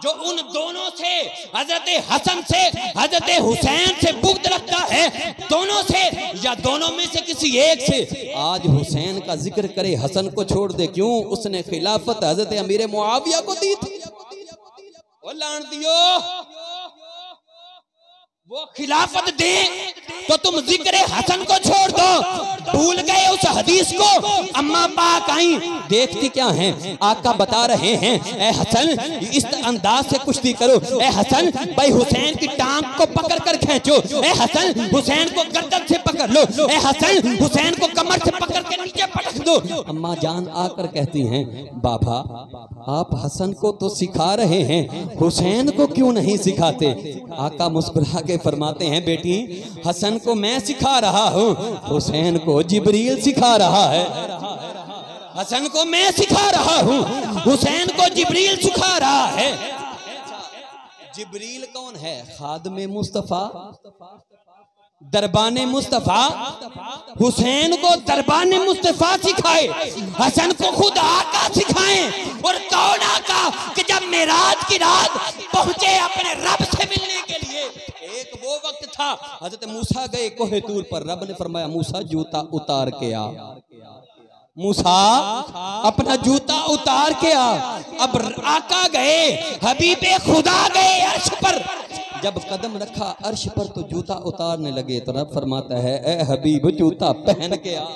जो उन दोनों से हजरत हसन से हजरत हुसैन से बुग़्द रखता है, दोनों से या दोनों में से किसी एक से, आज हुसैन का जिक्र करे हसन को छोड़ दे, क्यों? उसने खिलाफत हजरत अमीर मुआविया को दी थी। वो लान दियो, वो खिलाफत दे तो तुम जिक्र हसन को छोड़ दो, भूल गए उस हदीस को। अम्मा पाक आई, देखती क्या हैं? आका बता रहे हैं ए हसन इस अंदाज से कुश्ती करो, ए हसन भाई हुसैन की टांग को पकड़ कर खींचो, ए हसन हुसैन को गर्दन से पकड़ लो, ए हसन हुसैन को कमर से पकड़ के नीचे पटक दो। अम्मा जान आकर कहती हैं बाबा आप हसन को तो सिखा रहे हैं, हुसैन को क्यों नहीं सिखाते? आका मुस्कुरा के फरमाते हैं बेटी हसन को मैं सिखा रहा हूँ, हुसैन को जिब्रील सिखा रहा है। हसन को मैं सिखा रहा हूँ, हुसैन को जिब्रील सिखा रहा है। जिब्रील कौन है? खादमे मुस्तफा, दरबाने मुस्तफा। हुसैन को दरबाने मुस्तफा सिखाए, हसन को खुद आका सिखाएं। और कौन आका कि जब मेराज की रात पहुंचे अपने रब से मिलने के लिए, एक वो वक्त था हजरत मूसा गए कोहे तूर पर, रब ने फरमाया मूसा जूता उतार के आ, मूसा अपना जूता उतार के आ। अब आका गए, हबीबे खुदा गए अर्श पर, जब कदम रखा अर्श पर तो जूता उतारने लगे तो रब फरमाता है ए हबीब जूता पहन के आ,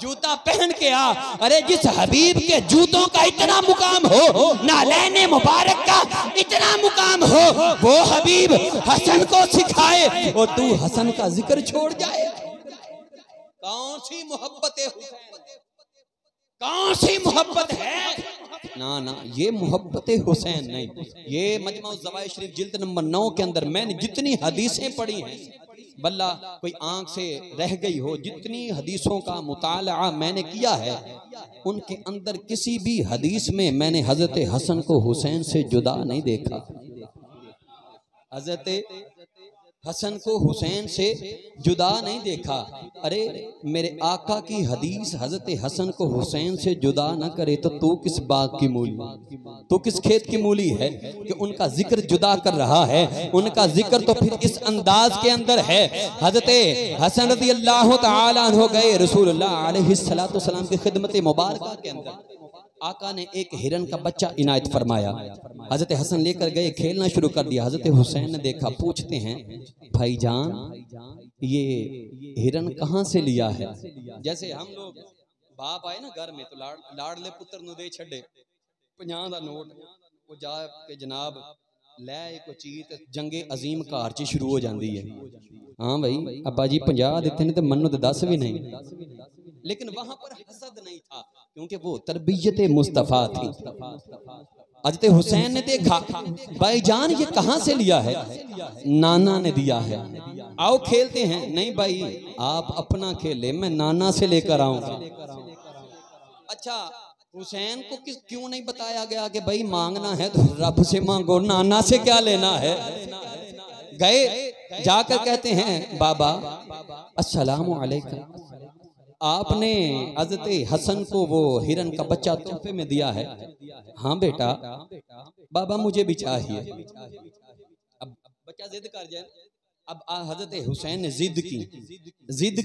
जूता पहन के आ। अरे जिस हबीब के जूतों का इतना मुकाम हो, नालैने मुबारक का इतना मुकाम हो, वो हबीब हसन को सिखाए और तू हसन का जिक्र छोड़ जाए। कौन सी मोहब्बत है हुसैन, कौन सी मोहब्बत है? ना ना, ये मोहब्बत हुसैन नहीं। ये मजमा ज़वाइद शरीफ जिल्द नंबर 9 के अंदर मैंने जितनी हदीसें पढ़ी हैं, वल्ला कोई आंख से रह गई हो, जितनी हदीसों का मुताला मैंने किया है, उनके अंदर किसी भी हदीस में मैंने हजरत हसन को हुसैन से जुदा नहीं देखा। हजरत हसन को हुसैन से जुदा नहीं देखा। अरे मेरे आका की हदीस हजरत हसन को हुसैन से जुदा न करे तो तू किस बाग की मूली, तू किस खेत की मूली है कि उनका जिक्र जुदा कर रहा है? उनका जिक्र तो फिर इस अंदाज के अंदर है। हजरत हसन रज़ियल्लाहु ताला अन्हु गए रसूलुल्लाह अलैहिस्सलातु वस्सलाम की खिदमत मुबारका के अंदर, आका ने एक हिरन का बच्चा इनायत फरमाया। हजरत हसन लेकर गए, खेलना शुरू कर दिया। हजरत हुसैन ने देखा, पूछते हैं भाईजान ये हिरन कहाँ से लिया है? जैसे हम लोग बाप आए ना घर में तो लाडले पुत्र नु दे छड़े 50 दा नोट, वो जाके जनाब लै एक चीज जंगे अजीम कार च शुरू हो जाती है। हाँ भाई अब्बा जी 50 दिते ने तो मनु तो 10 भी नहीं, लेकिन वहां पर हसद नहीं था क्योंकि वो तरबियत मुस्तफा थी। हजरत हुसैन ने देखा, भाईजान ये कहाँ से लिया है? नाना ने दिया है, आओ खेलते हैं। नहीं भाई आप अपना खेले, मैं नाना से लेकर आऊंगा। अच्छा हुसैन को क्यों नहीं बताया गया कि भाई मांगना है तो रब से मांगो, नाना से क्या लेना है? गए जाकर कहते हैं बाबा अस्सलामु अलैकुम, आपने हजरत हसन को वो हिरन का बच्चा तोहफे में दिया है? हाँ बेटा। बाबा मुझे भी चाहिए। अब बच्चा जिद कर जाए। अब हजरत हुसैन ने जिद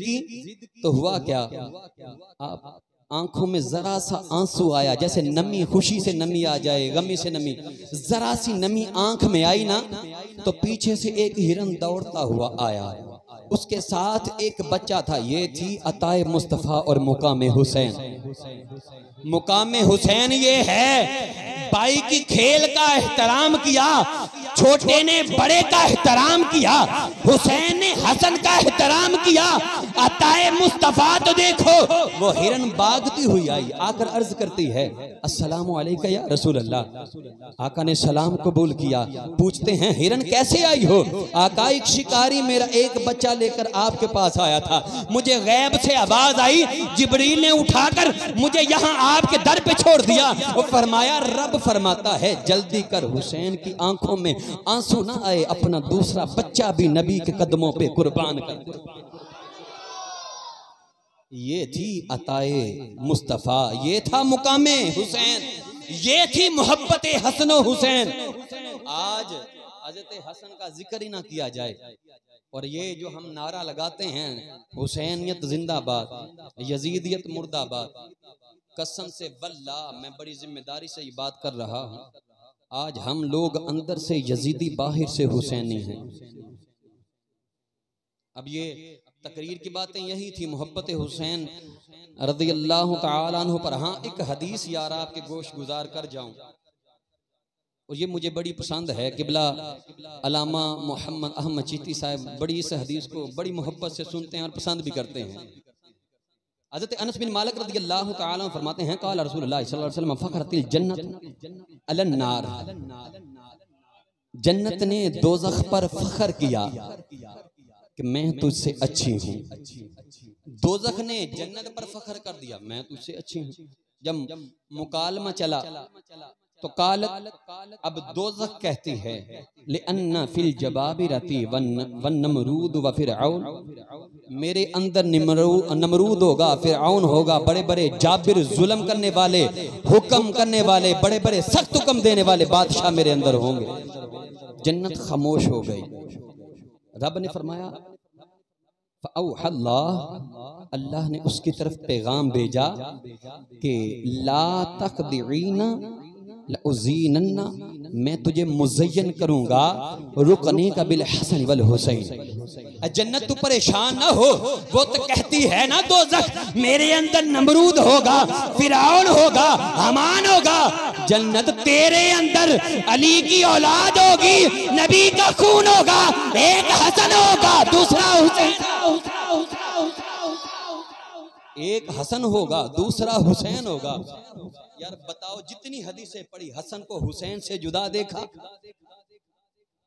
की तो हुआ क्या? आप आंखों में जरा सा आंसू आया, जैसे नमी, खुशी से नमी आ जाए, गमी से नमी, जरा सी नमी आंख में आई ना तो पीछे से एक हिरन दौड़ता हुआ आया। उसके साथ एक बच्चा था। ये थी अताए मुस्तफ़ा और मुकाम हुसैन। मुकाम हुसैन ये है, भाई की खेल का एहतराम किया, छोटे ने बड़े का एहतराम किया, हुसैन ने हसन का एहतराम किया। अताए मुस्तफ़ा तो देखो, वो हिरन भागती हुई आई, आकर अर्ज करती है अस्सलामु अलैका या रसूल अल्लाह। आका ने सलाम कबूल किया। पूछते हैं हिरन कैसे आई हो? आका एक शिकारी मेरा एक बच्चा लेकर आपके पास आया था, मुझे गैब से आवाज आई, जिब्रील ने उठाकर मुझे यहाँ आपके दर पे छोड़ दिया। वो फरमाया रब फरमाता है जल्दी कर, हुसैन की आंखों में आंसू ना आए, अपना दूसरा बच्चा भी नबी के कदमों पे कुर्बान कर दे। ये थी अताए मुस्तफ़ा, ये था मुकामे हुसैन, ये थी मोहब्बत हसन हुसैन। आज हज़रत हसन का जिक्र ही ना किया जाए, और ये जो हम नारा लगाते हैं हुसैनियत जिंदाबाद, यजीदियत मुर्दाबाद, कसम से वल्लाह मैं बड़ी जिम्मेदारी से ये बात कर रहा हूँ, आज हम लोग अंदर से यजीदी बाहर से हुसैनी हैं। अब ये तकरीर की बातें यही थी, मोहब्बत हुसैन रज़ी अल्लाह तआला अन्हु पर। हाँ, एक हदीस यार आपके गोश गुजार कर जाऊं, और ये मुझे बड़ी पसंद है। किबला अलामा मोहम्मद अहमद चीती साहब बड़ी इस हदीस को बड़ी मोहब्बत से सुनते हैं और पसंद भी करते हैं। हज़रत अनस बिन मालिक रज़ियल्लाहु तआला अन्हु फरमाते हैं काल रसूलुल्लाह सल्लल्लाहु अलैहि वसल्लम फ़खरतिल जन्नत अलन नार, जन्नत ने दोज़ख पर फखर किया कि मैं तुझसे अच्छी हूँ। दोज़ख ने जन्नत पर फखर कर दिया, मैं तुझसे अच्छी हूँ। जब मुकालमा चला तो काल, अब दोज़ख कहती है लिअन्ना फिल जबाबिरती वन नमरूद व फिरऔन, मेरे अंदर नमरूद होगा, फिरऔन होगा, बड़े बड़े जाबिर जुल्म करने वाले, हुक्म करने वाले, बड़े बड़े सख्त हुक्म देने वाले बादशाह मेरे अंदर होंगे। जन्नत खामोश हो गई। रब ने फरमाया अल्लाह ने उसकी तरफ पैगाम भेजा कि ला तक़दीना लउज़ीनन्ना, मैं तुझे मुज़य्यन करूंगा रुकने का बिल हसन वल हुसैन। जन्नत तू परेशान ना हो, वो तो कहती है ना दोज़ख मेरे अंदर नमरूद होगा, फिरऔन होगा, हमान होगा, जन्नत तेरे अंदर अली की औलाद होगी, नबी का खून होगा, एक हसन होगा दूसरा हुसैन, एक हसन होगा दूसरा हुसैन होगा। यार बताओ जितनी हदीसें पढ़ी, हसन को हुसैन से जुदा देखा?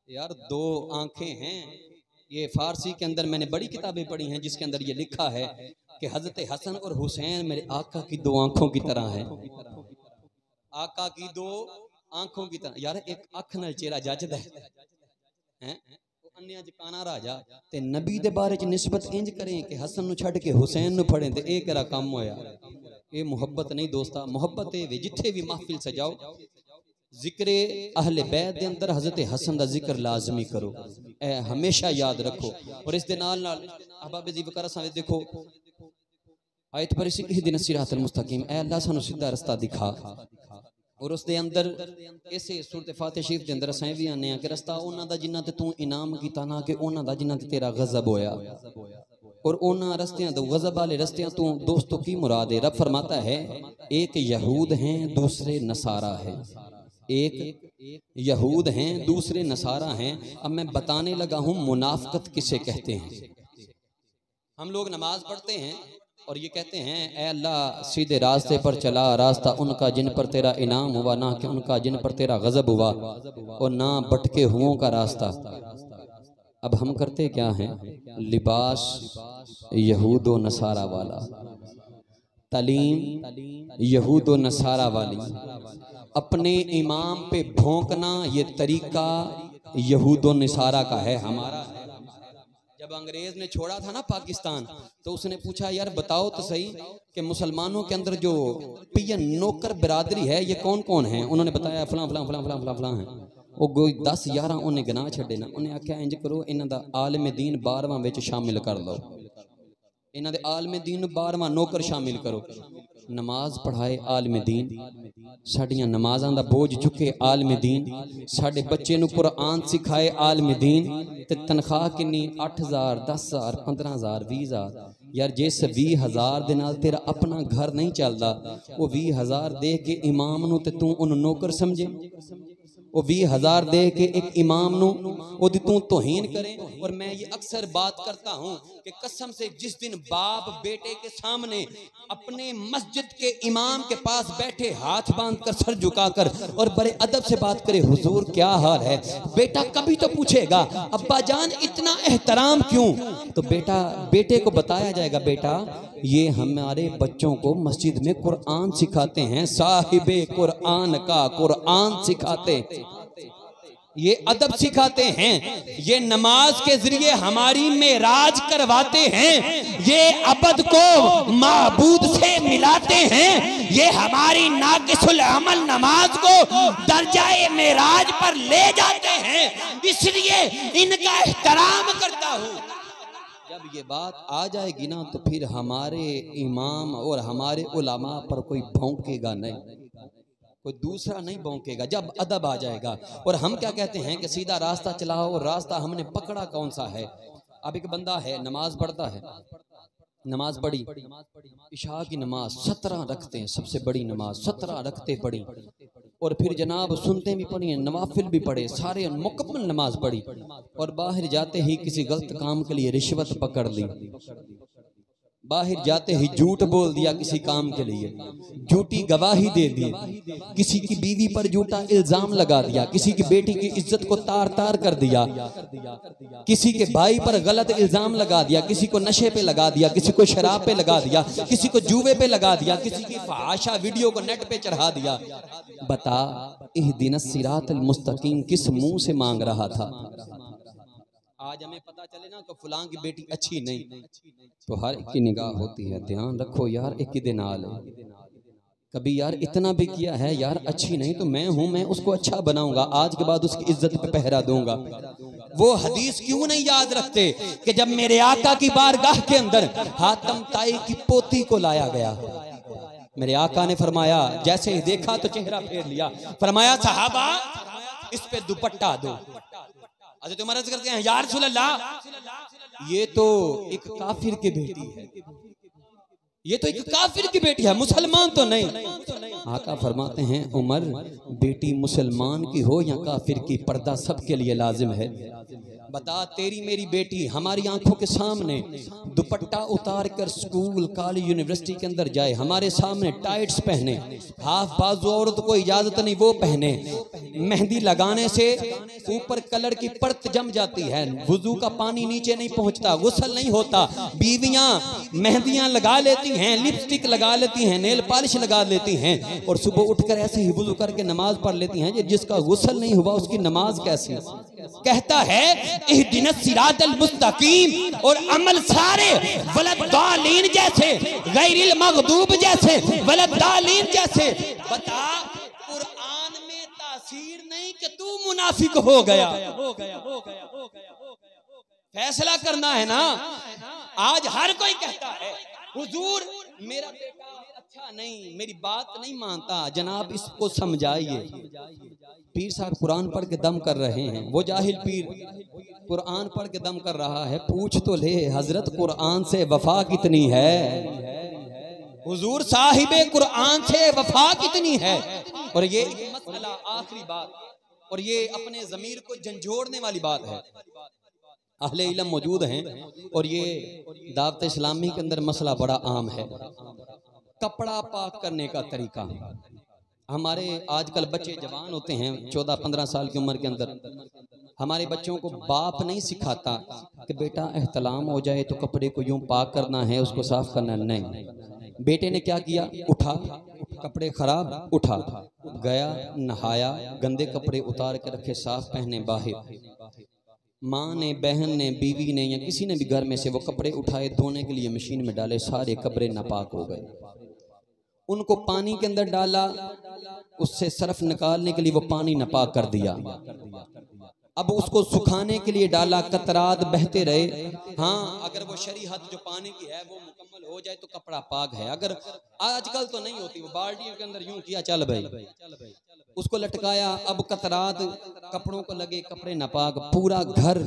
यार दो आंखें हैं, ये फारसी के अंदर मैंने बड़ी किताबें पढ़ी हैं जिसके अंदर ये लिखा है कि हजरत हसन और हुसैन मेरे आका की दो आंखों की तरह हैं। आका की दो आंखों की तरह। यार एक अख नाल चेहरा जचदा है, अन्य काना राजा ते नबी दे बारे च निस्बत इंज करें कि हसन नु छड़ के हुसैन नु फड़े, ते ए केरा काम होया? ये मोहब्बत नहीं दोस्ता। मोहब्बत है जिथे भी महफिल सजाओ, जिक्र अहले बैत दे अंदर हजरत हसन दा जिक्र लाजमी करो, ए हमेशा याद रखो। और इस दे नाल नाल अहबाब जी वकर सावे देखो आयत पर इसी दिन सिरातल मुस्तकीम, ए अल्लाह सानू सीधा रास्ता दिखा। और उस दे अंदर इसे सूरत फातिहा शरीफ दे अंदर असां भी आने कि रास्ता उन्हां दा जिन्हां ते तू इनाम कीता ना, कि उन्हां दा जिन्हां ते तेरा गज़ब होया। और उन्हां रस्तियां तो गज़ब वाले रस्तियां तू दोस्तों की मुराद है? रब फरमाता है एक यहूद हैं दूसरे नसारा है, एक यहूद हैं दूसरे नसारा हैं। अब मैं बताने लगा हूं मुनाफिकत किसे कहते हैं। हम लोग नमाज पढ़ते हैं और ये कहते हैं ऐ अल्लाह सीधे रास्ते पर चला, रास्ता उनका जिन पर तेरा इनाम हुआ, ना कि उनका जिन पर तेरा गज़ब हुआ, और ना भटके हुओं का रास्ता। अब हम करते क्या हैं? लिबास यहूद व नसारा वाला, तालीम यहूद व नसारा वाली, अपने इमाम पे भौंकना, ये तरीका यहूद व नसारा का है, हमारा। जब अंग्रेज ने छोड़ा था ना पाकिस्तान, तो उसने पूछा यार बताओ तो सही कि मुसलमानों के अंदर जो पियन नौकर बिरादरी है ये कौन कौन है? उन्होंने बताया फलां फलां फलां फलां फलां फलां है। वो कोई 10-11 उन्हें गिना छड़े ना। उन्हें आख्या इंज करो, इन्हां दा आलम दीन 12वां विच शामिल कर लो, इन्हां दे आलम दीन 12वां नौकर शामिल करो। नमाज पढ़ाए आलिम दीन, साड़ियां नमाज़ां दा बोझ चुके आलिम दीन, साडे बच्चे नूं कुरान सिखाए आलिम दीन, ते तनख्वाह किन्नी 8,000 10,000 15,000 20,000। यार जिस 20,000 दे नाल तेरा अपना घर नहीं चलदा, वो 20,000 दे के इमाम नूं ते तू उन्होंने नौकर समझे, वो 20,000 दे के एक इमाम नूं ओदी तू तौहीन करे। और मैं ये अक्सर बात करता हूँ कि कसम से जिस दिन बाप बेटे के सामने अपने मस्जिद के इमाम के पास बैठे हाथ बांध कर सर झुकाकर और बड़े अदब से बात करे, हुजूर क्या हाल है, बेटा कभी तो पूछेगा अब्बा जान इतना एहतराम क्यों, तो बेटे को बताया जाएगा, बेटा ये हमारे बच्चों को मस्जिद में कुरान सिखाते हैं, साहिबे कुरान का कुरान सिखाते, ये अदब सिखाते हैं, ये नमाज के जरिए हमारी मेराज करवाते हैं, ये अबद को माबूद से मिलाते हैं, ये हमारी नाकिसुल अमल नमाज को दर्जाए मेराज पर ले जाते हैं, इसलिए इनका एहतराम करता हूँ। जब ये बात आ जाएगी ना तो फिर हमारे इमाम और हमारे उलमा पर कोई भौंकेगा नहीं, कोई दूसरा नहीं भौंकेगा, जब अदब आ जाएगा। और हम क्या कहते हैं कि सीधा रास्ता चलाओ, और रास्ता हमने पकड़ा कौन सा है। अब एक बंदा है नमाज पढ़ता है, नमाज पढ़ी, इशा की नमाज 17 रखते हैं, सबसे बड़ी नमाज 17 रखते पढ़ी, और फिर जनाब सुनते भी पढ़ी, नवाफिल भी पढ़े, सारे मुकम्मल नमाज पढ़ी, और बाहर जाते ही किसी गलत काम के लिए रिश्वत पकड़ ली, बाहर जाते ही झूठ बोल दिया किसी काम के लिए, झूठी गवाही दे दी, किसी की बीवी पर झूठा इल्जाम लगा दिया, किसी की बेटी की इज्जत को तार तार कर दिया, किसी के भाई पर गलत इल्जाम लगा दिया, किसी को नशे पे लगा दिया, किसी को शराब पे लगा दिया, किसी को जुए पे लगा दिया, किसी की फहाशा वीडियो को नेट पे चढ़ा दिया। बता इहदिनस सिरातल मुस्तकीम किस मुंह से मांग रहा था। आज हमें पता चले ना तो फलां की बेटी अच्छी नहीं, तो हर एक की निगाह होती है, ध्यान रखो यार, एक ही दिन आल है, कभी यार इतना भी किया है यार अच्छी नहीं तो मैं हूं, मैं उसको अच्छा बनाऊंगा, आज के बाद उसकी इज्जत पे पहरा दूंगा। वो हदीस क्यों नहीं याद रखते कि जब मेरे आका की बारगाह के अंदर हातम ताई की पोती को लाया गया, मेरे आका ने फरमाया, जैसे ही देखा तो चेहरा फेर लिया, फरमाया सहाबा इस पे दुपट्टा दो। अच्छा तुम अर्ज करते हैं या रसूल अल्लाह ये तो एक काफिर की बेटी है, ये तो एक काफिर की बेटी है, मुसलमान तो नहीं। आका फरमाते हैं उमर बेटी मुसलमान की हो या काफिर की, पर्दा सबके लिए लाजिम है। बता तेरी मेरी बेटी हमारी आंखों के सामने दुपट्टा उतार कर स्कूल कॉलेज यूनिवर्सिटी के अंदर जाए, हमारे सामने टाइट्स पहने, हाफ बाजू औरत को इजाजत नहीं वो पहने, मेहंदी लगाने से ऊपर कलर की परत जम जाती है, वुजू का पानी नीचे नहीं पहुंचता, गुस्ल नहीं होता, बीवियां मेहंदियां लगा लेती हैं, लिपस्टिक लगा लेती हैं, नेल पॉलिश लगा लेती हैं, और सुबह उठकर ऐसे ही वुजू करके नमाज पढ़ लेती हैं, जिसका गुस्ल नहीं हुआ उसकी नमाज कैसी। कहता है इहदिनस सिरातल मुस्तकीम, और अमल सारे वलद्दालीन जैसे, गैरिल मगदूब जैसे, वलद्दालीन जैसे। बता कुरान में तासीर नहीं कि तू मुनाफिक हो गया, फैसला करना है ना। आज हर कोई कहता है हुजूर मेरा बेटा अच्छा नहीं, मेरी बात नहीं मानता, जनाब इसको समझाइए। पीर साहब कुरान पढ़ के दम कर रहे हैं, वो जाहिल पीर कुरान पढ़ के दम कर रहा है, पूछ तो ले हजरत कुरान से वफा कितनी है, हुजूर साहिबे कुरान से वफा कितनी है। और ये मसला आखिरी बात, और ये अपने ज़मीर को झंझोड़ने वाली बात है, अहले इल्म मौजूद हैं, और ये दावत इस्लामी के अंदर मसला बड़ा आम है, कपड़ा पाक करने का तरीका। हमारे आजकल बच्चे जवान होते हैं 14-15 साल की उम्र के अंदर, हमारे बच्चों को बाप नहीं सिखाता कि बेटा एहतलाम हो जाए तो कपड़े को यूं पाक करना है, उसको साफ करना नहीं। बेटे ने क्या किया, उठा, कपड़े खराब, उठा गया, नहाया, गंदे कपड़े उतार के रखे, साफ पहने बाहर। माँ ने, बहन ने, बीवी ने या किसी ने भी घर में से वो कपड़े उठाए धोने के लिए मशीन में डाले, सारे कपड़े नापाक हो गए। उनको पानी के अंदर डाला, उससे सर्फ निकालने के लिए वो पानी नापाक कर दिया। अब उसको सुखाने के लिए डाला, कतरात बहते रहे। हाँ, अगर वो शरी हद जो पानी की है वो मुकम्मल हो जाए तो कपड़ा पाक है। अगर आजकल तो नहीं होती, वो बाल्टियों के अंदर यूं किया, चल भाई, उसको लटकाया। अब कतरात कपड़ों को लगे, कपड़े नापाक, पूरा घर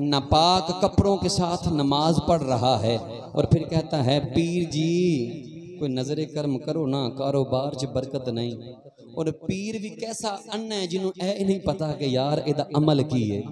नापाक कपड़ों के साथ नमाज पढ़ रहा है। और फिर कहता है, पीर जी कोई नजरे कर्म करो ना, कारोबार च बरकत नहीं। और पीर भी कैसा अन्ना है जिन्हों ए नहीं पता कि यार एदा अमल की है,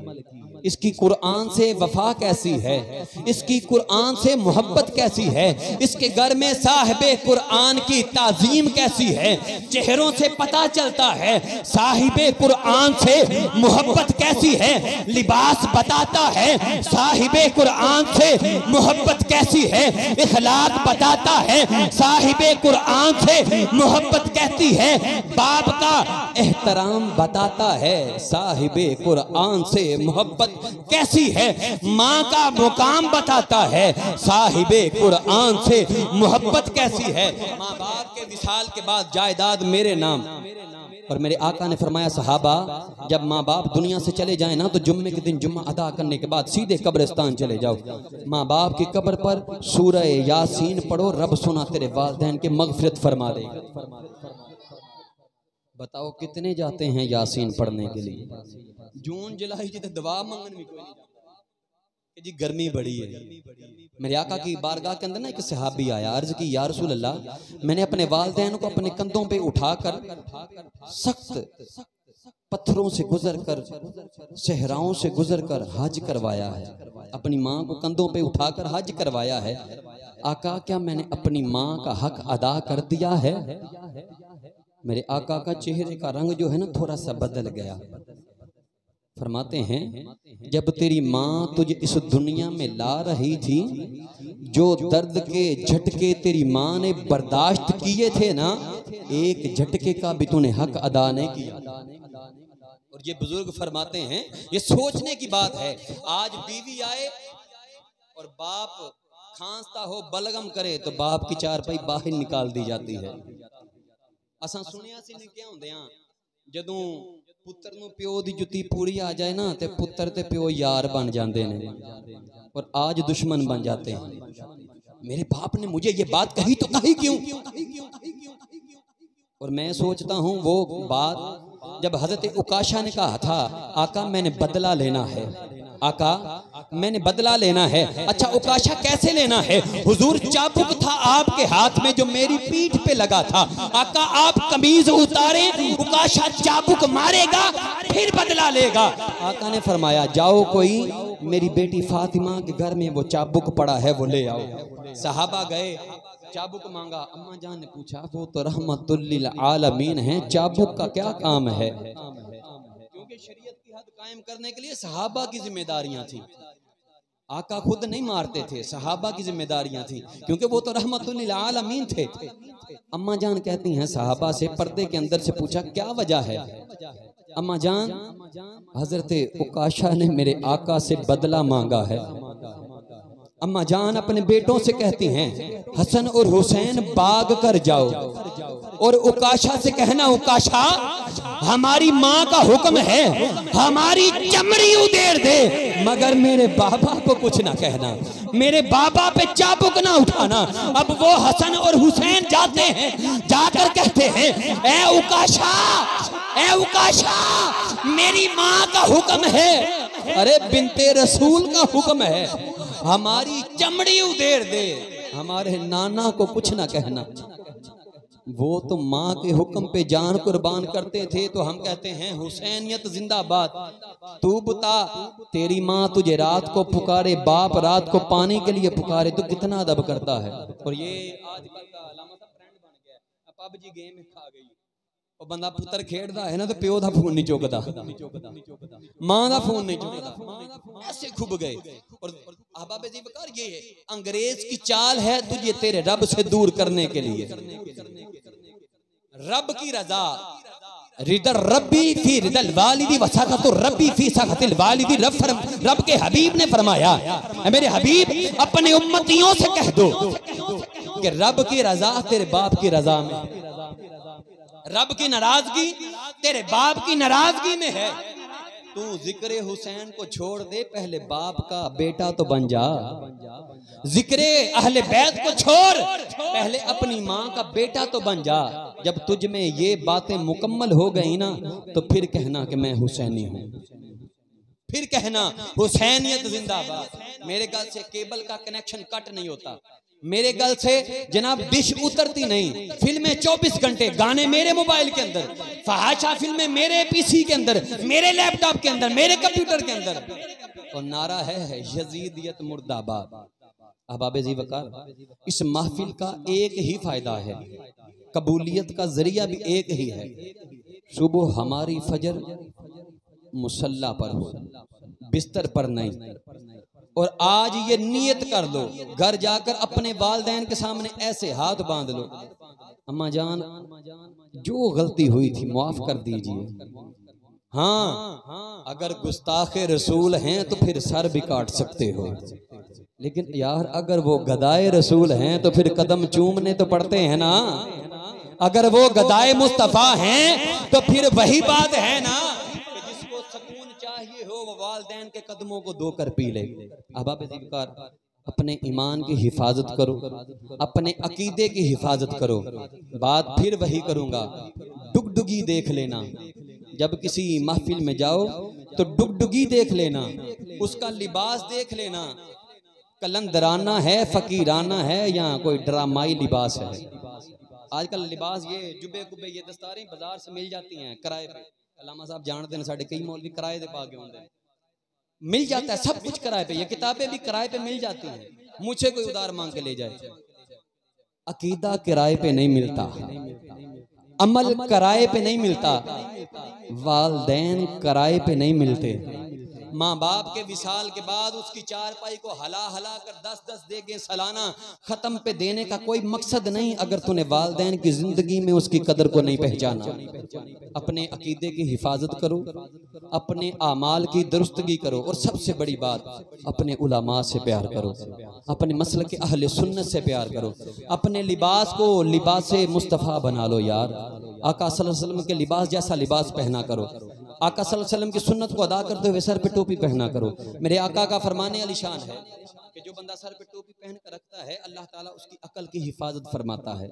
इसकी कुरान से वफा कैसी है, इसकी कुरान से मोहब्बत कैसी है, इसके घर में साहिबे कुरान की ताजीम कैसी है। चेहरों से पता चलता है साहिबे कुरान से मोहब्बत कैसी है। लिबास बताता है साहिबे कुरान से मोहब्बत कैसी है। इखलाक बताता है साहिबे कुरान से मोहब्बत कहती है। बाप का एहतराम बताता है साहिबे कुरान से मोहब्बत कैसी है। माँ का मुकाम बताता है साहिबे कुरान से मोहब्बत कैसी है। माँ बाप के विसाल के बाद जायदाद मेरे नाम। और मेरे आका ने फरमाया, सहाबा जब माँ बाप दुनिया से चले जाए ना तो जुम्मे के दिन जुम्मा अदा करने के बाद सीधे कब्रिस्तान चले जाओ। माँ बाप की कब्र पर सूरह यासीन पढ़ो, रब सुना तेरे वालिदैन के मगफिरत फरमा देगा। बताओ कितने जाते हैं यासीन पढ़ने के लिए। जून जुलाई जी दवा मंगन भी कोई नहीं कि जी गर्मी बड़ी है। मेरे आका की बारगाह के अंदर ना एक सहाबी आया, अर्ज की, या रसूल अल्लाह, मैंने अपने वालिदैन को अपने कंधों पे उठाकर सख्त पत्थरों से गुजरकर, सहराओं से गुजरकर हज करवाया है। अपनी माँ को कंधों पे उठाकर हज करवाया है। आका क्या मैंने अपनी माँ का हक अदा कर दिया है? मेरे आका का चेहरे का रंग जो है ना थोड़ा सा बदल गया। फरमाते हैं, जब तेरी माँ तुझे इस दुनिया में ला रही थी, जो दर्द के झटके तेरी माँ ने बर्दाश्त किए थे ना, एक झटके का भी तूने हक अदा नहीं किया। और ये बुजुर्ग फरमाते हैं, ये सोचने की बात है। आज बीवी आए और बाप खांसता हो, बलगम करे तो बाप की चारपाई बाहर निकाल दी जाती है। असां सुनिया सी नहीं क्या होंदे हां, जदों पुत्र नूं प्यो दी जुत्ती पूरी आ जाए ना ते पुत्र ते प्यो यार बन जाते हैं और आज दुश्मन बन जाते हैं। मेरे बाप ने मुझे ये बात कही तो कही क्यों? और मैं सोचता हूँ वो बात जब हजरत उकाशा ने कहा था, आका मैंने बदला लेना है, आका मैंने बदला लेना है। अच्छा उकाशा कैसे लेना है? हुजूर चाबुक था आपके हाथ में जो मेरी पीठ पे लगा था, आका आप कमीज उतारे, उकाशा चाबुक मारेगा फिर बदला लेगा। आका ने फरमाया, जाओ कोई मेरी बेटी फातिमा के घर में वो चाबुक पड़ा है वो ले आओ। सहाबा गए, चाबुक मांगा। अम्मा जान ने पूछा, वो तो रहमतुल लिल आलमीन है, चाबुक का क्या काम है? क्योंकि शरीयत की हद कायम करने के लिए सहाबा की जिम्मेदारियां थी। आका खुद नहीं मारते थे, सहाबा की जिम्मेदारियां थी, क्योंकि वो तो रहमतुल लिल आलमीन थे। अम्मा जान कहती हैं सहाबा से पर्दे के अंदर से पूछा, क्या वजह है? अम्मा जान, हजरत उकाशा ने मेरे आका से बदला मांगा है। अम्मा जान अपने बेटों से कहती हैं, हसन और हुसैन भाग कर जाओ और उकाशा से कहना, उकाशा हमारी माँ का हुक्म है हमारी चमड़ी उधेड़ दे, मगर मेरे बाबा को कुछ ना कहना, मेरे बाबा पे चाबुक ना उठाना। अब वो हसन और हुसैन जाते हैं, जाकर कहते हैं, ए उकाशा, ए उकाशा, मेरी माँ का हुक्म है, अरे बिनते रसूल का हुक्म है, हमारी चमड़ी उधेड़ दे, हमारे नाना को कुछ ना कहना। वो तो माँ के हुक्म पे जान कुर्बान करते थे, तो हम कहते हैं हुसैनियत जिंदाबाद। तू बता, तेरी माँ तुझे रात को पुकारे, बाप रात को पानी के लिए पुकारे, तो कितना अदब करता है। और ये आजकल का लामता ट्रेंड बन गया, पबजी गेम खा गई। और बंदा पुत्र खेड़दा है ना तो प्यो दा फोन नहीं चुकदा, मां दा फोन नहीं चुकदा, ऐसे खुब गए। और अहबाबे जी वकार, ये अंग्रेज की चाल है तुझे तेरे रब से दूर करने के लिए। रब की रजा, रिदर रब्बी फी रिदल वालिदी व सखतु रब्बी फी सखतिल वालिदी। रब के हबीब ने फरमाया, मेरे हबीब अपने उम्मतियों से कह दो कि रब की रजा तेरे बाप की रजा में, रब की नाराजगी तेरे बाप की नाराजगी में है। तू जिक्र हुसैन को छोड़ दे, पहले बाप का बेटा तो बन जा। जिक्र अहले बैत को छोड़, पहले अपनी माँ का बेटा तो बन जा। जब तुझ में ये बातें मुकम्मल हो गई ना, तो फिर कहना कि मैं हुसैनी हूँ, फिर कहना हुसैनियत जिंदाबाद। मेरे गल से केबल का कनेक्शन कट नहीं होता, मेरे गल से जनाब डिश उतरती नहीं, फिल्में 24 घंटे, गाने मेरे मोबाइल के अंदर, फहाशा फिल्में मेरे पीसी के अंदर, मेरे लैपटॉप के अंदर, मेरे कंप्यूटर के अंदर, और नारा है यजीदियत मुर्दाबाद। अहबाब जी वकार, इस महफिल का एक ही फायदा है, कबूलियत का जरिया भी एक ही है। सुबह हमारी फजर मुसल्ला पर हो, बिस्तर पर नहीं। और आज ये नियत कर लो, घर जाकर अपने वालिदैन के सामने ऐसे हाथ बांध लो, अम्मा जान जो गलती हुई थी माफ कर दीजिए। हाँ, अगर गुस्ताखे रसूल हैं तो फिर सर भी काट सकते हो, लेकिन यार अगर वो गदाए रसूल हैं तो फिर कदम चूमने तो पड़ते हैं ना। अगर वो गदाए मुस्तफा हैं तो फिर वही बात है ना, जिसको सुकून चाहिए हो वो वालिदैन के कदमों को धोकर पी ले। अहबाब ज़िक्र, अपने ईमान की हिफाजत करो, अपने अकीदे की हिफाजत करो। बात फिर वही करूंगा, डुगडुगी देख लेना। जब किसी महफिल में जाओ तो डुगडुगी देख लेना, उसका लिबास देख लेना, कलंदराना है, फकीराना है, या कोई ड्रामाई लिबास है। आजकल लिबास ये जुबे कुबे ये दस्तारें बाजार से मिल जाती हैं किराए पे। अल्लामा साहब जानते हैं, साढ़े कई मौलवी किराए दे पागे होंगे, मिल जाता है सब कुछ किराए पे, ये किताबें भी किराए पे मिल जाती हैं, मुझसे कोई उधार मांग के ले जाए। अकीदा किराए पे नहीं मिलता, अमल किराए पे नहीं मिलता, वालिदैन किराए पे नहीं मिलते। माँ बाप के विसाल के बाद उसकी चारपाई को हला हला कर 10-10 देगे सालाना खत्म पे देने का कोई मकसद नहीं, अगर तूने वालिदैन की जिंदगी में उसकी कदर को नहीं पहचाना। अपने अकीदे की हिफाजत करो, अपने आमाल की दुरुस्तगी करो, और सबसे बड़ी बात अपने उलमा से प्यार करो, अपने मसलक के अहले सुन्नत से प्यार करो। अपने लिबास को लिबास मुस्तफ़ा बना लो यार, आका सल्लल्लाहु अलैहि वसल्लम के लिबास जैसा लिबास पहना करो, आका सल्लल्लाहु अलैहि वसल्लम की सुन्नत को अदा करते हुए सर पे टोपी पहना करो। मेरे आका का फरमाने अलीशान है कि जो बंदा सर पे टोपी पहन कर रखता है, अल्लाह ताला उसकी अकल की हिफाजत फरमाता है।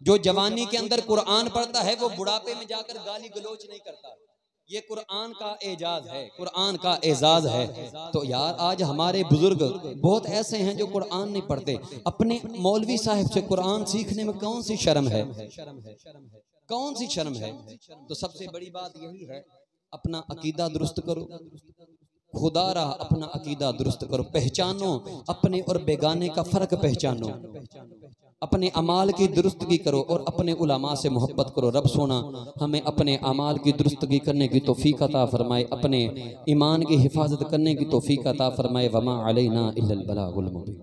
जो जवानी के अंदर कुरान पढ़ता है वो बुढ़ापे में जाकर गाली गलोच नहीं करता। ये कुरान का एजाज है, कुरान का एजाज है। तो यार आज हमारे बुजुर्ग बहुत ऐसे हैं जो कुरान नहीं पढ़ते। अपने मौलवी साहब से कुरान सीखने में कौन सी शर्म है, कौन सी शर्म है। तो सबसे बड़ी बात यही है, अपना अकीदा दुरुस्त करो, खुदा रहा अपना अकीदा दुरुस्त करो, पहचानो अपने और बेगाने का फर्क पहचानो, अपने अमाल की दुरुस्तगी करो और अपने उलमा से मोहब्बत करो। रब सोना हमें अपने अमाल की दुरुस्तगी करने की तौफीक अता फरमाए, अपने ईमान की हिफाजत करने की तौफीक अता फरमाए। वमा अलैना इल्लल बलागुल मुबीन।